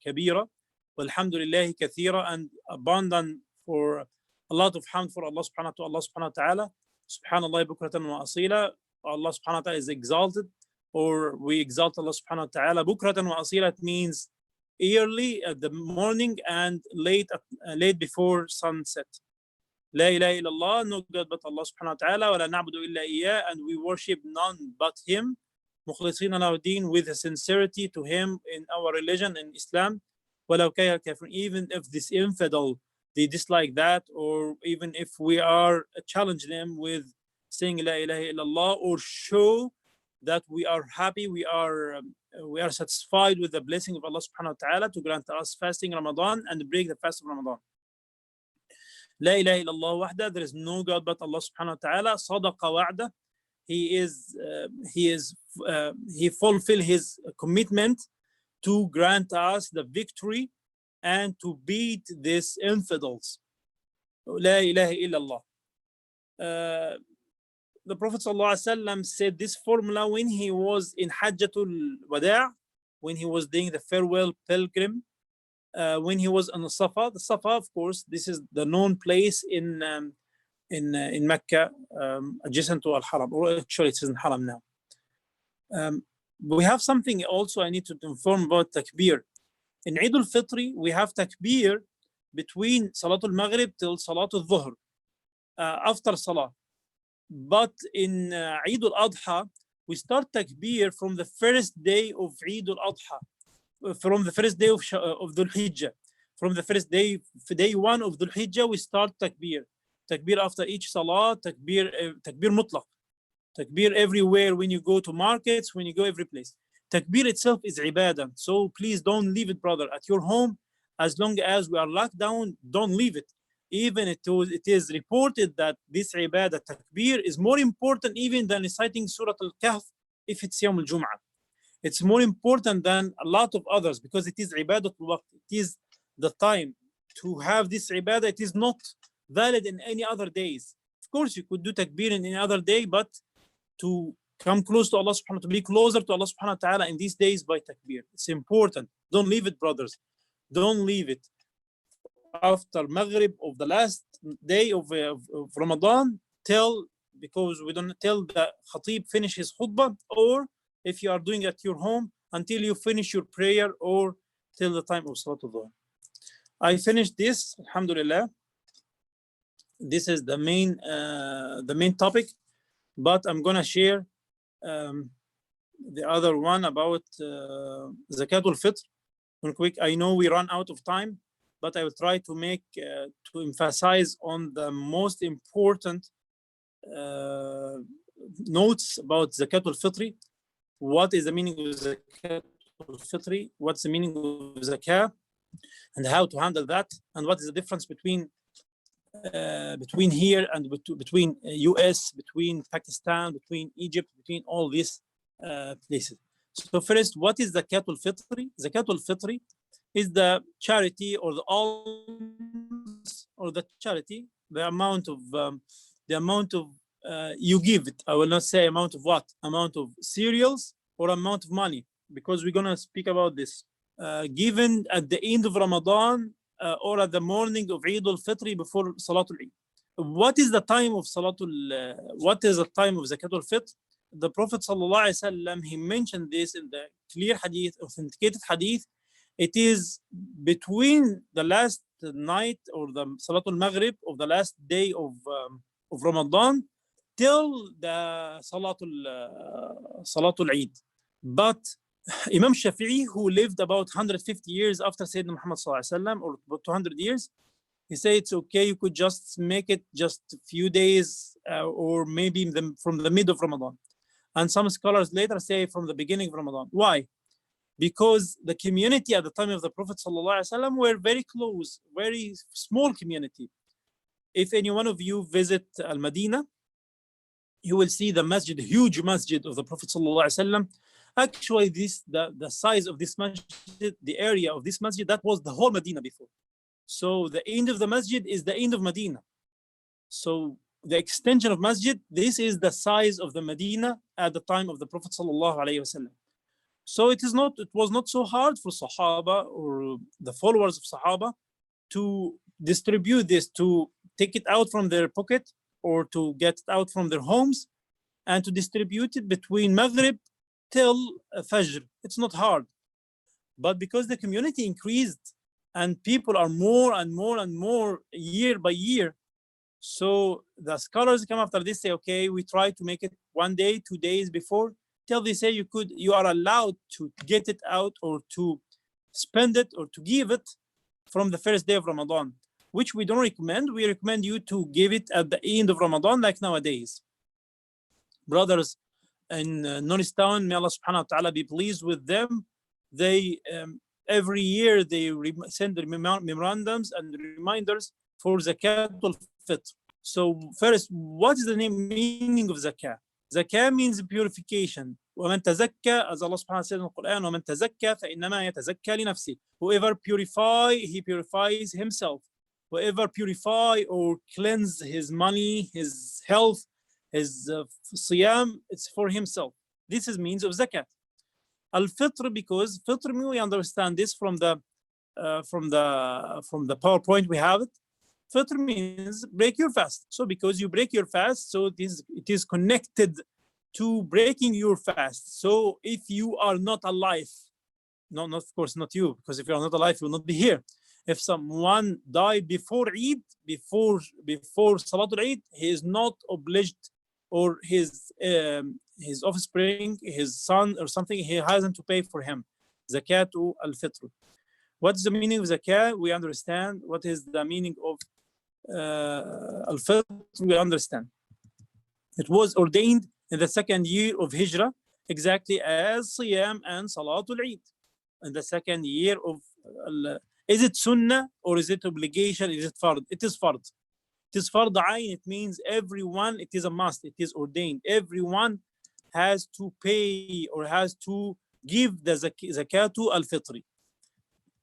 kabira, walhamdulillahi kathira, and abundant for a lot of hamd for Allah subhanahu wa ta'ala, subhanallah bukratan wa asila, Allah subhanahu wa ta'ala is exalted, or we exalt Allah subhanahu wa ta'ala. Bukratan wa asila, it means early at the morning and late before sunset. La ilaha illallah, no God but Allah subhanahu wa ta'ala, wa la na'budu illa iyyah, and we worship none but Him. Mukhlisina lahu din, with a sincerity to Him in our religion in Islam. Walau kariha al-kafirun, even if this infidel they dislike that, or even if we are challenge them with saying la ilaha illallah, or show that we are happy, we are satisfied with the blessing of Allah subhanahu wa ta'ala to grant us fasting Ramadan and break the fast of Ramadan. La ilaha illallah wahda, there is no God but Allah subhanahu wa ta'ala. Sadaqa wa'da, he fulfill his commitment to grant us the victory and to beat these infidels. La ilaha illallah. The Prophet ﷺ said this formula when he was in Hajjatul Wada', when he was doing the farewell pilgrim when he was on the Safa. The Safa, of course, this is the known place in Mecca, adjacent to Al-Haram, or actually it's in Haram now. We have something also I need to inform about takbir. In Eid al-Fitr, we have takbir between Salatul Maghrib till Salatul Dhuhr, after Salah. But in Eid al-Adha, we start takbir from the first day of Eid al-Adha, from the first day of Dhul Hijjah. From the first day, day one of Dhul Hijjah, we start takbir. Takbir after each Salah, takbir mutlaq. Takbir everywhere, when you go to markets, when you go every place. Takbir itself is ibadah. So please don't leave it, brother, at your home. As long as we are locked down, don't leave it. Even it is reported that this ibadah, takbir, is more important even than reciting Surah Al-Kahf if it's Yawm al-Jum'ah. It's more important than a lot of others because it is ibadah al-waqt. It is the time to have this ibadah. It is not valid in any other days. Of course, you could do takbir in any other day, but to come close to Allah subhanahu wa ta'ala, to be closer to Allah subhanahu wa ta'ala in these days by takbir. It's important. Don't leave it, brothers. Don't leave it. After Maghrib of the last day of Ramadan, because we don't tell the Khatib finish his khutbah, or if you are doing it at your home, until you finish your prayer, or till the time of Salatul Dhuhr. I finished this, alhamdulillah. This is the main topic, but I'm gonna share the other one about Zakatul Fitr. Quick, I know we run out of time, but I will try to make to emphasize on the most important notes about Zakatul Fitr. What is the meaning of Zakatul Fitr? What's the meaning of Zakah, and how to handle that, and what is the difference between here and between US, between Pakistan, between Egypt, between all these places. So first, what is Zakatul Fitr? Zakatul Fitr is the charity or the alms or the charity, the amount of you give it. I will not say amount of what, amount of cereals or amount of money, because we're gonna speak about this. Given at the end of Ramadan or at the morning of Eid al-Fitr before SalatulEid. What is the time of what is the time of Zakatul Fitr? The Prophet ﷺ, he mentioned this in the clear hadith, authenticated hadith. It is between the last night or the Salatul Maghrib of the last day of Ramadan till the Salatul Eid. But Imam Shafi'i, who lived about 150 years after Sayyidina Muhammad ﷺ, or about 200 years, he said it's okay, you could just make it just a few days or maybe from the mid of Ramadan. And some scholars later say from the beginning of Ramadan. Why? Because the community at the time of the Prophet ﷺ were very close, very small community. If any one of you visit Al-Madinah, you will see the masjid, huge masjid of the Prophet ﷺ. Actually, the size of this masjid, the area of this masjid, that was the whole Medina before. So the end of the masjid is the end of Medina. So the extension of masjid, this is the size of the Medina at the time of the Prophet ﷺ. So it was not so hard for Sahaba or the followers of Sahaba to distribute this, to take it out from their pocket or to get it out from their homes and to distribute it between Maghrib till Fajr. It's not hard. But because the community increased and people are more and more and more year by year, so the scholars come after this, say, okay, we try to make it 1 day, 2 days before, till they say you are allowed to get it out or to spend it or to give it from the first day of Ramadan, which we don't recommend. We recommend you to give it at the end of Ramadan, like nowadays. Brothers in Nuristown, may Allah subhanahu wa ta'ala be pleased with them. They every year they send memorandums and reminders for Zakatul Fitr. So first, what is the meaning of Zakah? Zakah means purification. وَمَنْ تَزَكَّى, as Allah subhanahu wa ta'ala said in the Quran, وَمَنْ تَزَكَّى فَإِنَّمَا يَتَزَكَّى لِنَفْسِهِ. Whoever purify, he purifies himself. Whoever purify or cleanse his money, his health, his siyam, it's for himself. This is means of zakat. Al-Fitr, because Fitr, we understand this from the from the PowerPoint we have it. Fitr means break your fast. So because you break your fast, so it is connected to breaking your fast. So if you are not alive, no, not of course not you, because if you are not alive, you will not be here. If someone died before Eid, before SalatulEid, he is not obliged, or his offspring, his son or something, he hasn't to pay for him. Zakatu al-Fitr. What's the meaning of zakah? We understand. What is the meaning of al-Fitr? We understand. It was ordained in the second year of Hijrah, exactly as Siyam and SalatulEid. In the second year of is it sunnah or is it obligation? Is it fard? It is fard. It is fard ayn. It means everyone, it is a must. It is ordained. Everyone has to pay or has to give the zakatu al-fitri.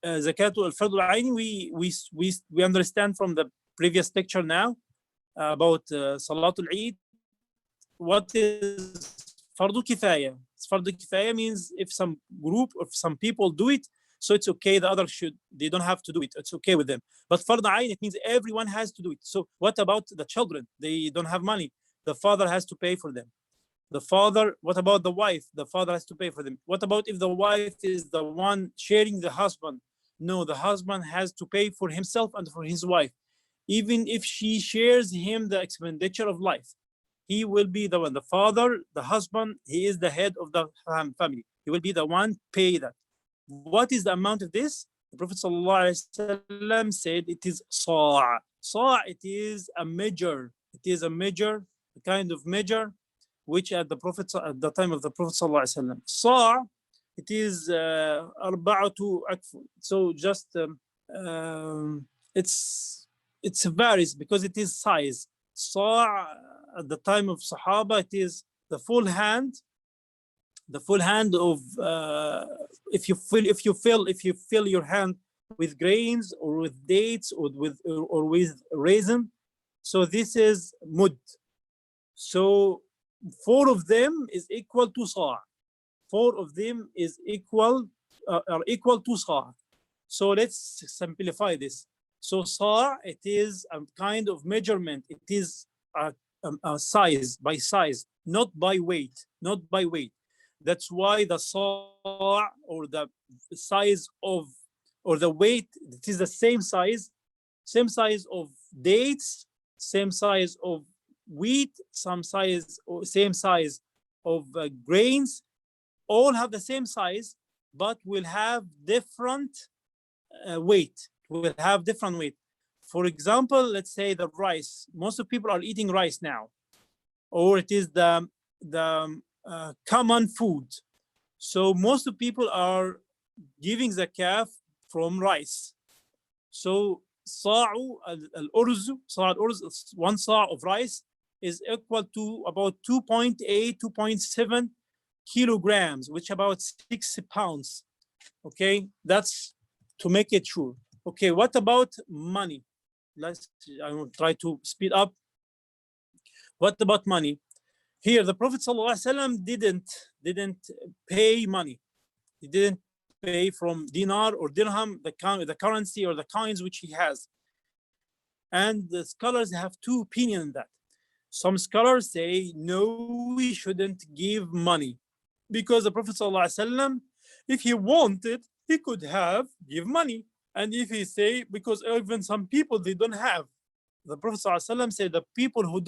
Zakatu al-fard ayn, we understand from the previous lecture now about SalatulEid. What is fardu kifaya? Fardu kifaya means if some group of some people do it, so it's okay, the others they don't have to do it, it's okay with them. But fard ayn, it means everyone has to do it. So what about the children? They don't have money. The father has to pay for them. What about the wife? The father has to pay for them. What about if the wife is the one sharing the husband? No, the husband has to pay for himself and for his wife. Even if she shares him the expenditure of life, he will be the one. The father, the husband, he is the head of the family. He will be the one pay that. What is the amount of this? The Prophet ﷺ said it is sa'. Sa', it is a measure. It is a measure, a kind of measure, which at the time of the Prophet ﷺ. Sa', it is arba'atu akfu. So just it's varies because it is size. Sa' at the time of Sahaba, it is the full hand of if you fill your hand with grains or with dates or with raisin, so this is mud. So 4 of them is equal to sa'. 4 of them is are equal to sa'. So let's simplify this. So sa', it is a kind of measurement. It is a size, by size, not by weight, not by weight. That's why the sa' or the size of, or the weight, it is the same size of dates, same size of wheat, same size of grains, all have the same size, but will have different weight. Will have different weight. For example, let's say the rice. Most of people are eating rice now, or it is the common food. So most of people are giving zakah from rice. So sa'u al-urz, 1 sa' of rice is equal to about 2.8, 2.7 kilograms, which about 6 pounds. Okay, that's to make it sure. Okay, what about money? I will try to speed up. What about money? Here, the Prophet ﷺ didn't pay money. He didn't pay from dinar or dirham, the currency or the coins which he has. And the scholars have 2 opinions on that. Some scholars say, no, we shouldn't give money, because the Prophet ﷺ, if he wanted, he could have give money. And if he say, because even some people, they don't have. The Prophet ﷺ said the people who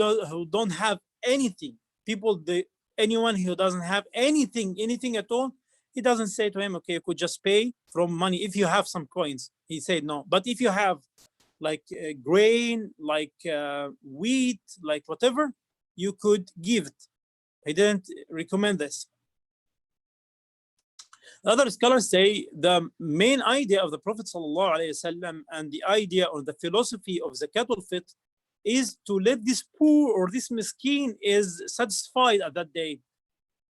don't have anything, anyone who doesn't have anything at all, he doesn't say to him, okay, you could just pay from money if you have some coins. He said no. But if you have like grain, like wheat, like whatever, you could give it. He didn't recommend this. Other scholars say the main idea of the Prophet ﷺ and the idea or the philosophy of Zakatul Fitr is to let this poor or this miskin is satisfied at that day.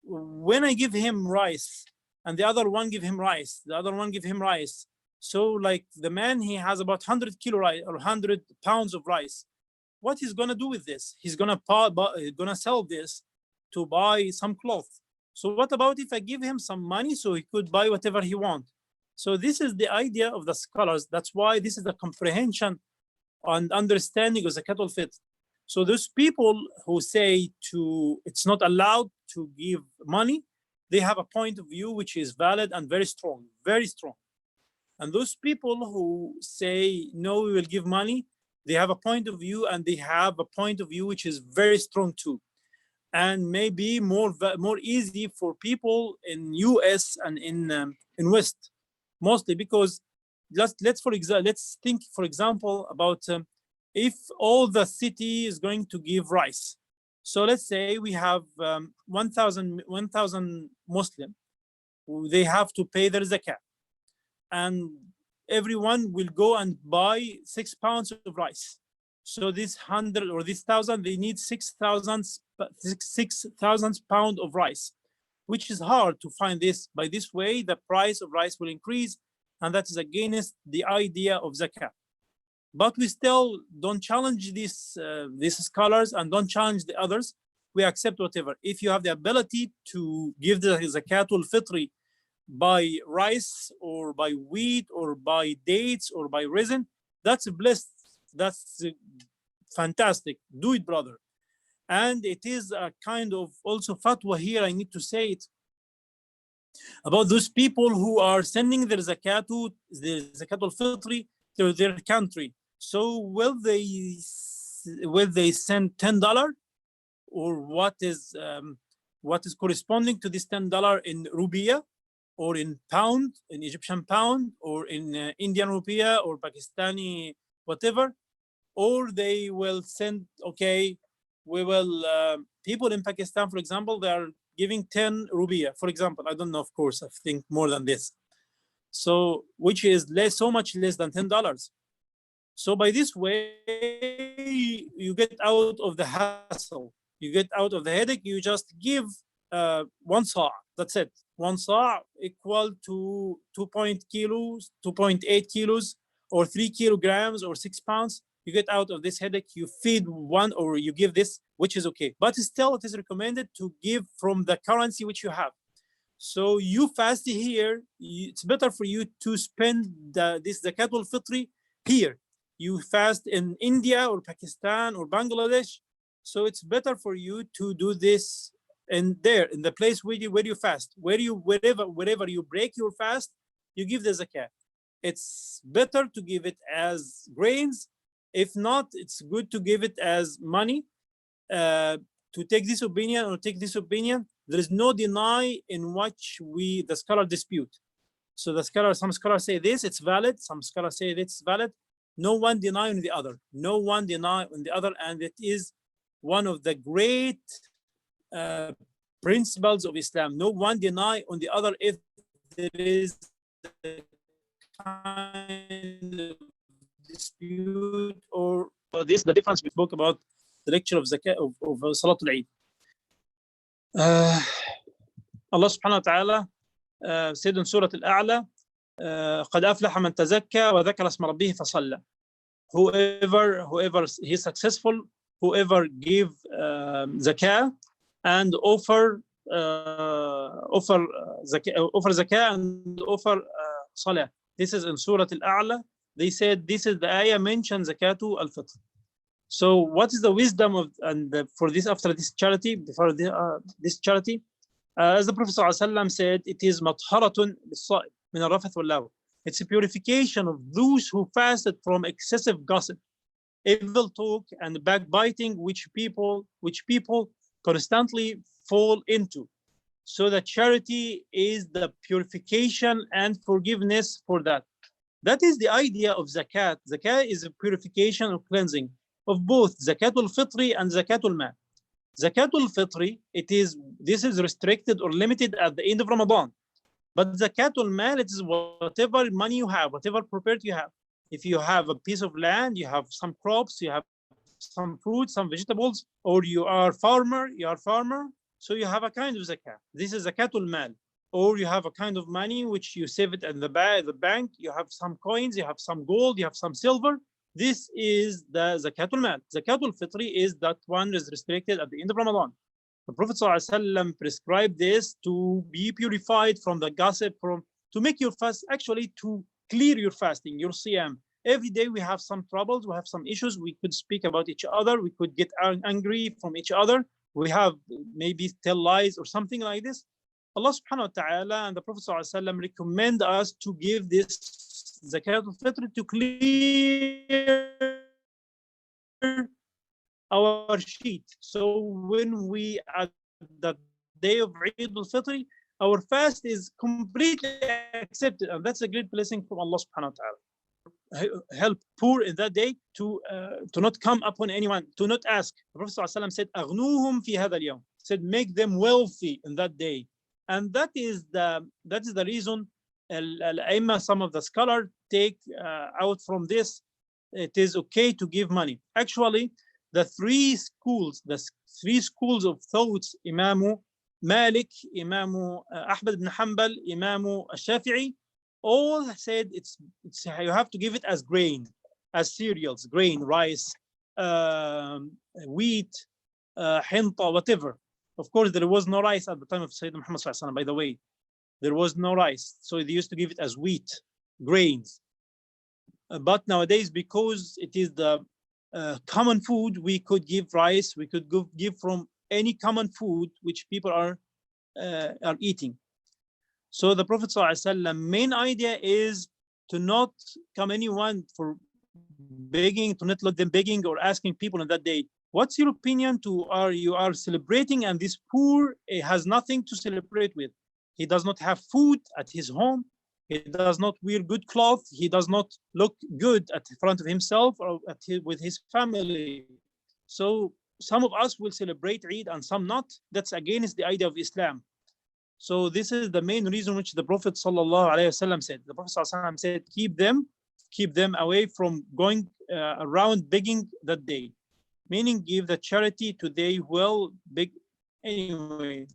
When I give him rice and the other one give him rice, the other one give him rice. So like the man, he has about 100 kilo rice or 100 pounds of rice. What he's gonna do with this? He's gonna sell this to buy some cloth. So what about if I give him some money so he could buy whatever he wants? So this is the idea of the scholars. That's why this is the comprehension and understanding of Zakat al-Fitr. So those people who say it's not allowed to give money, they have a point of view which is valid and very strong, very strong. And those people who say, no, we will give money, they have a point of view, and they have a point of view which is very strong too. And maybe more easy for people in US and in West, mostly because let's think, for example, about if all the city is going to give rice. So let's say we have 1,000 Muslim, they have to pay their zakat, and everyone will go and buy 6 pounds of rice. So this 100 or this 1,000, they need 6,000 pounds of rice, which is hard to find this. By this way, the price of rice will increase, and that is against the idea of zakat. But we still don't challenge these scholars and don't challenge the others. We accept whatever. If you have the ability to give the Zakatul Fitri by rice or by wheat or by dates or by resin, that's blessed. That's fantastic. Do it, brother. And it is a kind of also fatwa here, I need to say it, about those people who are sending their Zakatul Fitri to their country. So will they send $10, or what is corresponding to this $10 in rupiah, or in pound, in Egyptian pound, or in Indian rupiah, or Pakistani whatever, or they will send, okay, we will people in Pakistan, for example, they are giving 10 rupiah, for example. I don't know, of course, I think more than this. So which is so much less than $10. So by this way, you get out of the hassle, you get out of the headache. You just give 1 sa', that's it. 1 sa' equal to 2.8 kilos, or 3 kilograms, or 6 pounds. You get out of this headache. You feed one, or you give this, which is okay. But still, it is recommended to give from the currency which you have. So you fast here, it's better for you to spend this Zakatul Fitri here. You fast in India or Pakistan or Bangladesh, so it's better for you to do this in the place where you fast, wherever you break your fast, you give the zakat. It's better to give it as grains. If not, it's good to give it as money. To take this opinion or take this opinion, there is no deny in which the scholar dispute. So some scholars say this, it's valid. Some scholars say it's valid. No one deny on the other. No one deny on the other, and it is one of the great principles of Islam. No one deny on the other if there is a kind of dispute or this. The difference we spoke about the lecture of Zakat of SalatulEid. Allah subhanahu wa ta'ala said in Surah Al-A'la, قد أفلح من تزكى وذكر اسم ربه فصلى. Whoever is successful, whoever give zakah and offer zakah and offer salah. This is in Surah Al-A'la. They said this is the ayah mentioned Zakatul al-Fitr. So what is the wisdom of for this after this charity, before this charity? As the Prophet ﷺ said, it is matharatun bis-sa'im min al-rafath wal-law. It's a purification of those who fasted from excessive gossip, evil talk, and backbiting, which people constantly fall into. So the charity is the purification and forgiveness for that. That is the idea of zakat. Zakat is a purification or cleansing of both Zakatul Fitri and Zakatul Mal. Zakatul Fitri, this is restricted or limited at the end of Ramadan. But Zakatul Mal, it is whatever money you have, whatever property you have. If you have a piece of land, you have some crops, you have some fruit, some vegetables, or you are farmer, so you have a kind of zakat. This is Zakatul Mal. Or you have a kind of money which you save it at the bank, you have some coins, you have some gold, you have some silver. This is the Zakatul Mal. Zakatul Fitri is that one is restricted at the end of Ramadan. The Prophet ﷺ prescribed this to be purified from the gossip, to make your fast, actually to clear your fasting, your siyam. Every day we have some troubles, we have some issues, we could speak about each other, we could get angry from each other, we have maybe tell lies or something like this. Allah subhanahu wa ta'ala and the Prophet sallallahu alaihi wasallam recommend us to give this Zakat al-Fitr to clear our sheet. So when we at the day of Eid al-Fitr, our fast is completely accepted, and that's a great blessing from Allah subhanahu wa ta'ala. Help poor in that day to not come upon anyone, to not ask. The Prophet ﷺ said, "Aghnuhum fi hadha al-yawm," said, make them wealthy in that day, and that is the reason. Some of the scholars take out from this, it is okay to give money. Actually, the three schools of thoughts, Imam Malik, Imam Ahmad ibn Hanbal, Imam al-Shafi'i, all said it's you have to give it as grain, as cereals, grain, rice, wheat, hinta, whatever. Of course, there was no rice at the time of Sayyidina Muhammad sallallahu alaihi wasallam, by the way. There was no rice, so they used to give it as wheat, grains. But nowadays, because it is the common food, we could give rice, we could give from any common food which people are eating. So the Prophet ﷺ main idea is to not come anyone for begging, to not let them begging or asking people on that day, what's your opinion to you are celebrating and this poor has nothing to celebrate with. He does not have food at his home. He does not wear good clothes. He does not look good at front of himself or with his family. So some of us will celebrate Eid and some not. That's against the idea of Islam. So this is the main reason which the Prophet ﷺ said. The Prophet ﷺ said, keep them away from going around begging that day. Meaning give the charity to they will beg anyway.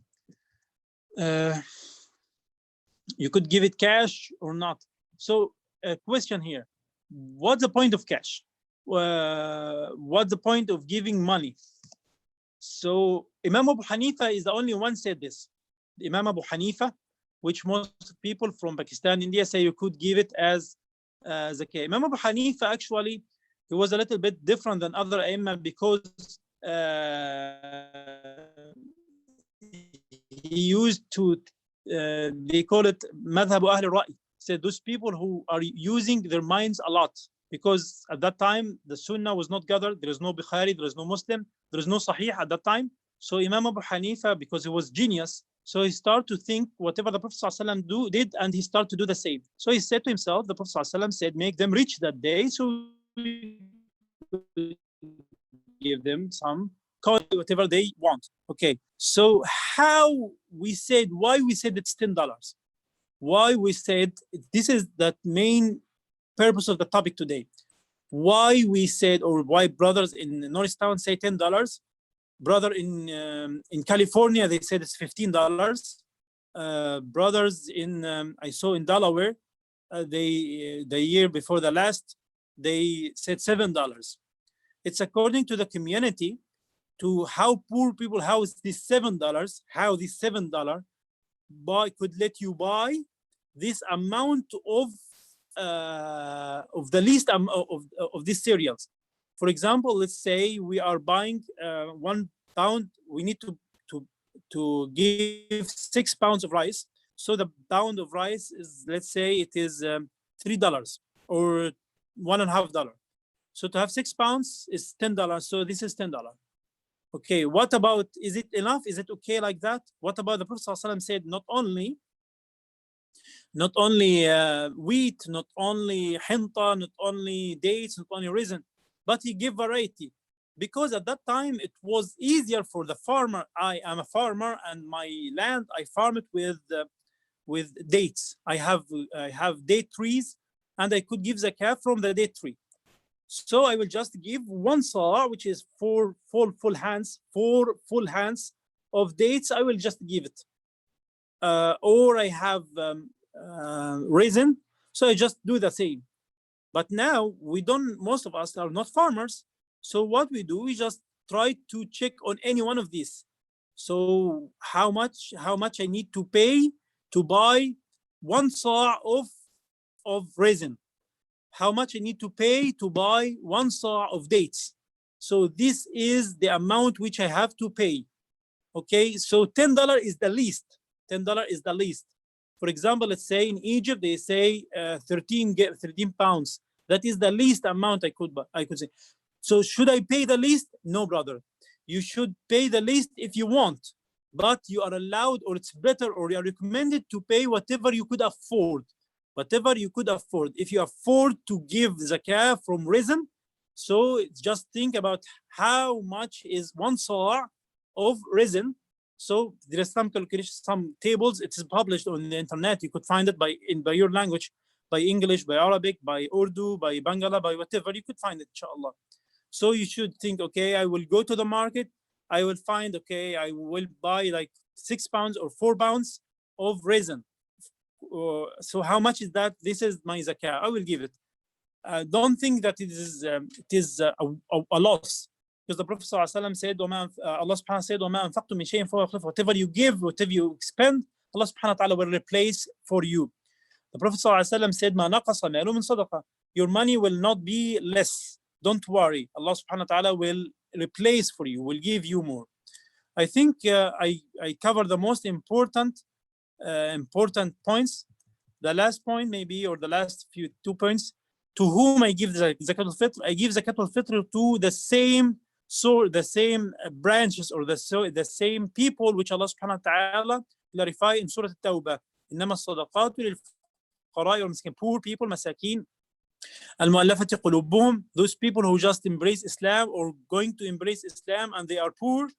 You could give it cash or not. So a question here, what's the point of cash? What's the point of giving money? So Imam Abu Hanifa is the only one said this. Imam Abu Hanifa, which most people from Pakistan, India say you could give it as zakah. Imam Abu Hanifa actually, he was a little bit different than other Imam because he used to, they call it madhab ahl al-ra'i. So those people who are using their minds a lot, because at that time the Sunnah was not gathered. There is no Bukhari, there is no Muslim, there is no Sahih at that time. So Imam Abu Hanifa, because he was genius, so he started to think whatever the Prophet ﷺ did, and he started to do the same. So he said to himself, the Prophet ﷺ said, make them rich that day, so give them some coin, whatever they want. Okay, so how we said, why we said it's $10? Why we said, this is the main purpose of the topic today. Why we said, or why brothers in Norristown say $10, brother in California, they said it's $15. Brothers in, I saw in Delaware, the year before the last, they said $7. It's according to the community, to how poor people, how is this $7, how this $7 could let you buy this amount of the least of these cereals. For example, let's say we are buying 1 pound, we need to give 6 pounds of rice. So the pound of rice is, let's say it is $3 or $1.50. So to have 6 pounds is $10. So this is $10. Okay, what about, is it enough? Is it okay like that? What about the Prophet ﷺ said not only wheat, not only hinta, not only dates, not only raisin, but he gave variety, because at that time it was easier for the farmer. I am a farmer, and my land I farm it with dates. I have date trees, and I could give zakat from the date tree. So I will just give 1 saw, which is four full hands of dates. I will just give it. Or I have raisin, so I just do the same. But now we don't, most of us are not farmers. So what we do, we just try to check on any one of these. So how much I need to pay to buy 1 sa' of resin. How much I need to pay to buy 1 sa' of dates. So this is the amount which I have to pay. Okay, so $10 is the least. $10 is the least. For example, let's say in Egypt they say 13 pounds. That is the least amount I could say. So should I pay the least? No, brother. You should pay the least if you want, but you are allowed, or it's better, or you are recommended to pay whatever you could afford. Whatever you could afford. If you afford to give zakah from resin, so just think about how much is 1 sa' of resin. So there is some calculation, some tables. It is published on the internet. You could find it by your language, by English, by Arabic, by Urdu, by Bangla, by whatever. You could find it, inshallah. So you should think, okay, I will go to the market. I will find, okay, I will buy like 6 pounds or 4 pounds of resin. So how much is that? This is my zakah. I will give it. Don't think that it is a loss, because the Prophet ﷺ said, Allah subhanahu said, whatever you give, whatever you expend, Allah subhanahu wa ta'ala will replace for you. The Prophet ﷺ said, ما نقص مال من صدقة. Your money will not be less. Don't worry. Allah subhanahu wa ta'ala will replace for you, will give you more. I think I covered the most important points. The last point maybe, or the last 2 points. To whom I give the Zakat al-Fitr? I give Zakat al-Fitr to the same branches, or the same people which Allah subhanahu wa ta'ala clarify in Surah At-Tawbah. إنما الصدقات للفقراء والمساكين, poor people, masakin. المؤلفة قلوبهم, those people who just embrace Islam or going to embrace Islam and they are poor.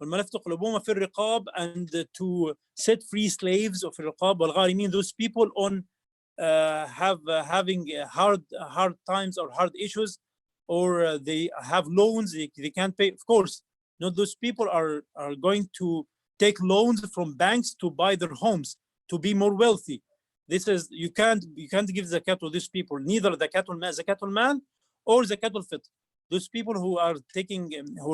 والمؤلفة قلوبهم في الرقاب, and to set free slaves of الرقاب. والغارمين, those people on having hard times or hard issues, or they have loans they can't pay. Of course, not those people are going to take loans from banks to buy their homes to be more wealthy. This is, you can't give zakat to these people, neither zakatul mal or zakatul fitr. Those people who are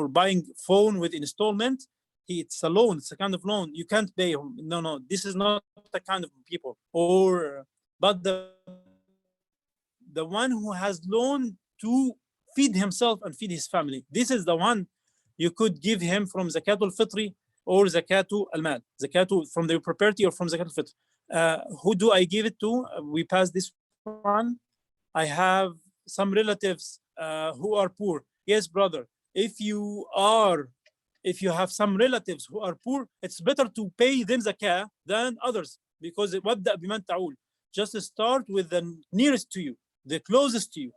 buying phone with installment, it's a loan, it's a kind of loan, you can't pay. No, this is not the kind of people. But the one who has loan to feed himself and feed his family, this is the one you could give him from zakatul fitri or zakatul al-mal, zakatul from their property or from zakatul fitr. Who do I give it to? We passed this one. I have some relatives who are poor. Yes, brother, if you have some relatives who are poor, it's better to pay them zakah than others, because وَابْدَأْ بِمَنْ تَعُولُ. Just start with the nearest to you, the closest to you.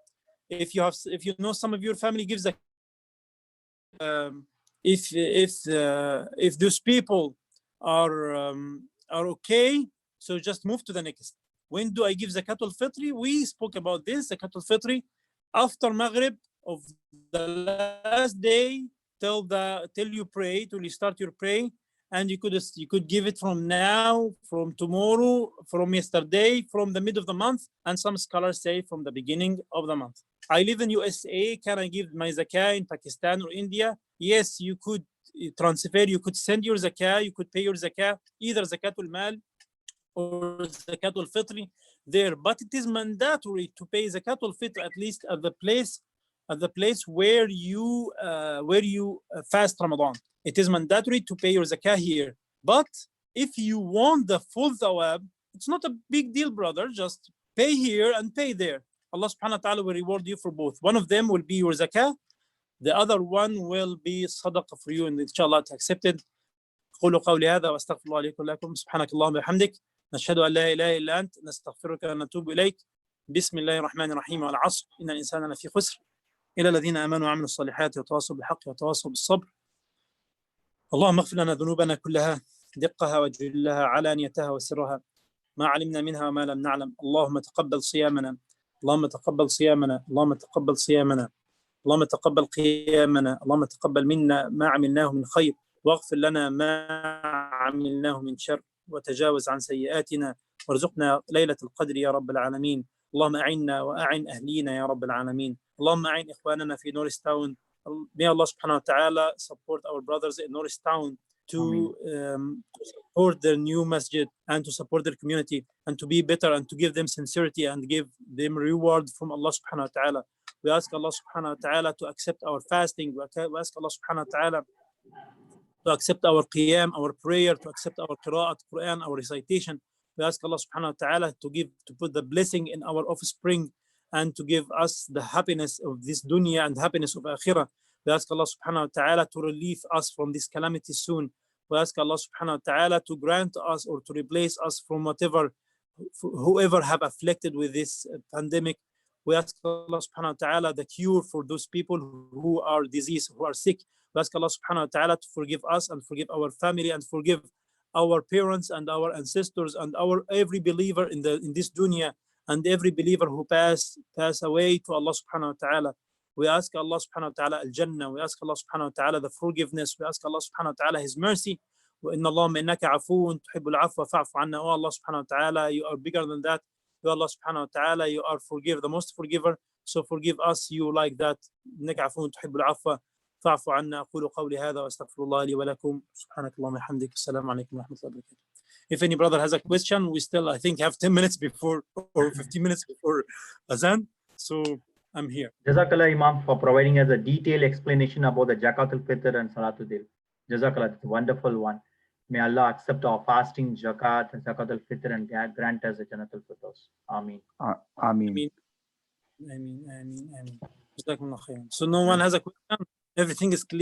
If you know some of your family gives zakah, if those people are okay, so just move to the next. When do I give zakatul fitri? We spoke about this. Zakatul fitri after Maghrib of the last day till you pray, till you start your prayer, and you could give it from now, from tomorrow, from yesterday, from the mid of the month, and some scholars say from the beginning of the month. I live in USA. Can I give my zakah in Pakistan or India? Yes, you could transfer. You could send your zakah. You could pay your zakah, either zakatul mal or zakatul fitri there, but it is mandatory to pay zakatul fitr at least at the place where you fast Ramadan. It is mandatory to pay your zakah here. But if you want the full thawab, it's not a big deal, brother. Just pay here and pay there. Allah subhanahu wa ta'ala will reward you for both. One of them will be your zakah. The other one will be sadaqah for you, and inshallah it's accepted. قولوا قولي هذا واستغفر الله لي ولكم. سبحانك اللهم وبحمدك نشهد أن لا إله إلا أنت نستغفرك ونتوب إليك. بسم الله الرحمن الرحيم. والعصر إن الإنسان لفي خسر إلا الذين آمنوا وعملوا الصالحات وتواصوا بالحق وتواصوا بالصبر. اللهم اغفر لنا ذنوبنا كلها دقها وجلها علانيتها وسرها ما علمنا منها وما لم نعلم. اللهم تقبل صيامنا، اللهم تقبل صيامنا، اللهم تقبل صيامنا، اللهم تقبل قيامنا، اللهم تقبل منا ما عملناه من خير، واغفر لنا ما عملناه من شر، وتجاوز عن سيئاتنا، وارزقنا ليلة القدر يا رب العالمين. اللهم أعنا وأعن أهلينا يا رب العالمين. اللهم أعن إخواننا في Norristown. May Allah subhanahu wa ta'ala support our brothers in Norristown to support their new masjid and to support their community and to be better and to give them sincerity and give them reward from Allah subhanahu wa ta'ala. We ask Allah subhanahu wa ta'ala to accept our fasting. We ask Allah subhanahu wa ta'ala to accept our qiyam, our prayer, to accept our qira'at, Quran, our recitation. We ask Allah subhanahu wa ta'ala to put the blessing in our offspring and to give us the happiness of this dunya and happiness of akhirah. We ask Allah subhanahu wa ta'ala to relieve us from this calamity soon. We ask Allah subhanahu wa ta'ala to grant us or to replace us from whoever have afflicted with this pandemic. We ask Allah subhanahu wa ta'ala the cure for those people who are diseased, who are sick. We ask Allah subhanahu wa ta'ala to forgive us and forgive our family and forgive our parents and our ancestors and every believer in this dunya and every believer who pass away to Allah subhanahu wa ta'ala. We ask Allah subhanahu wa ta'ala al-Jannah. We ask Allah subhanahu wa ta'ala the forgiveness. We ask Allah subhanahu wa ta'ala His mercy. وَإِنَّ اللَّهُمَّ إِنَّكَ عَفُوٌّ تُحِبُّ الْعَفْوَ فَاعْفُ عَنَّا. Oh Allah subhanahu wa ta'ala, you are bigger than that. Oh Allah subhanahu wa ta'ala, you are the most forgiver. So forgive us, you like that. إِنَّكَ عَفُوٌّ تُحِبُّ الْعَفْوَ فَاعْفُ عَنَّا. أقول قولي هذا وأستغفر الله لي ولكم. سبحانك اللهم وبحمدك. السلام عليكم ورحمة الله وبركاته. If any brother has a question, we still, I think, have 10 minutes before or 15 minutes before Azan. So I'm here. Jazakallah, Imam, for providing us a detailed explanation about the Zakat al-Fitr and SalatulEid. Jazakallah, it's a wonderful one. May Allah accept our fasting, Zakat, and Zakat al-Fitr and grant us a Jannatul Firdaus. Ameen. Ameen. Ameen. So no one has a question? Everything is clear?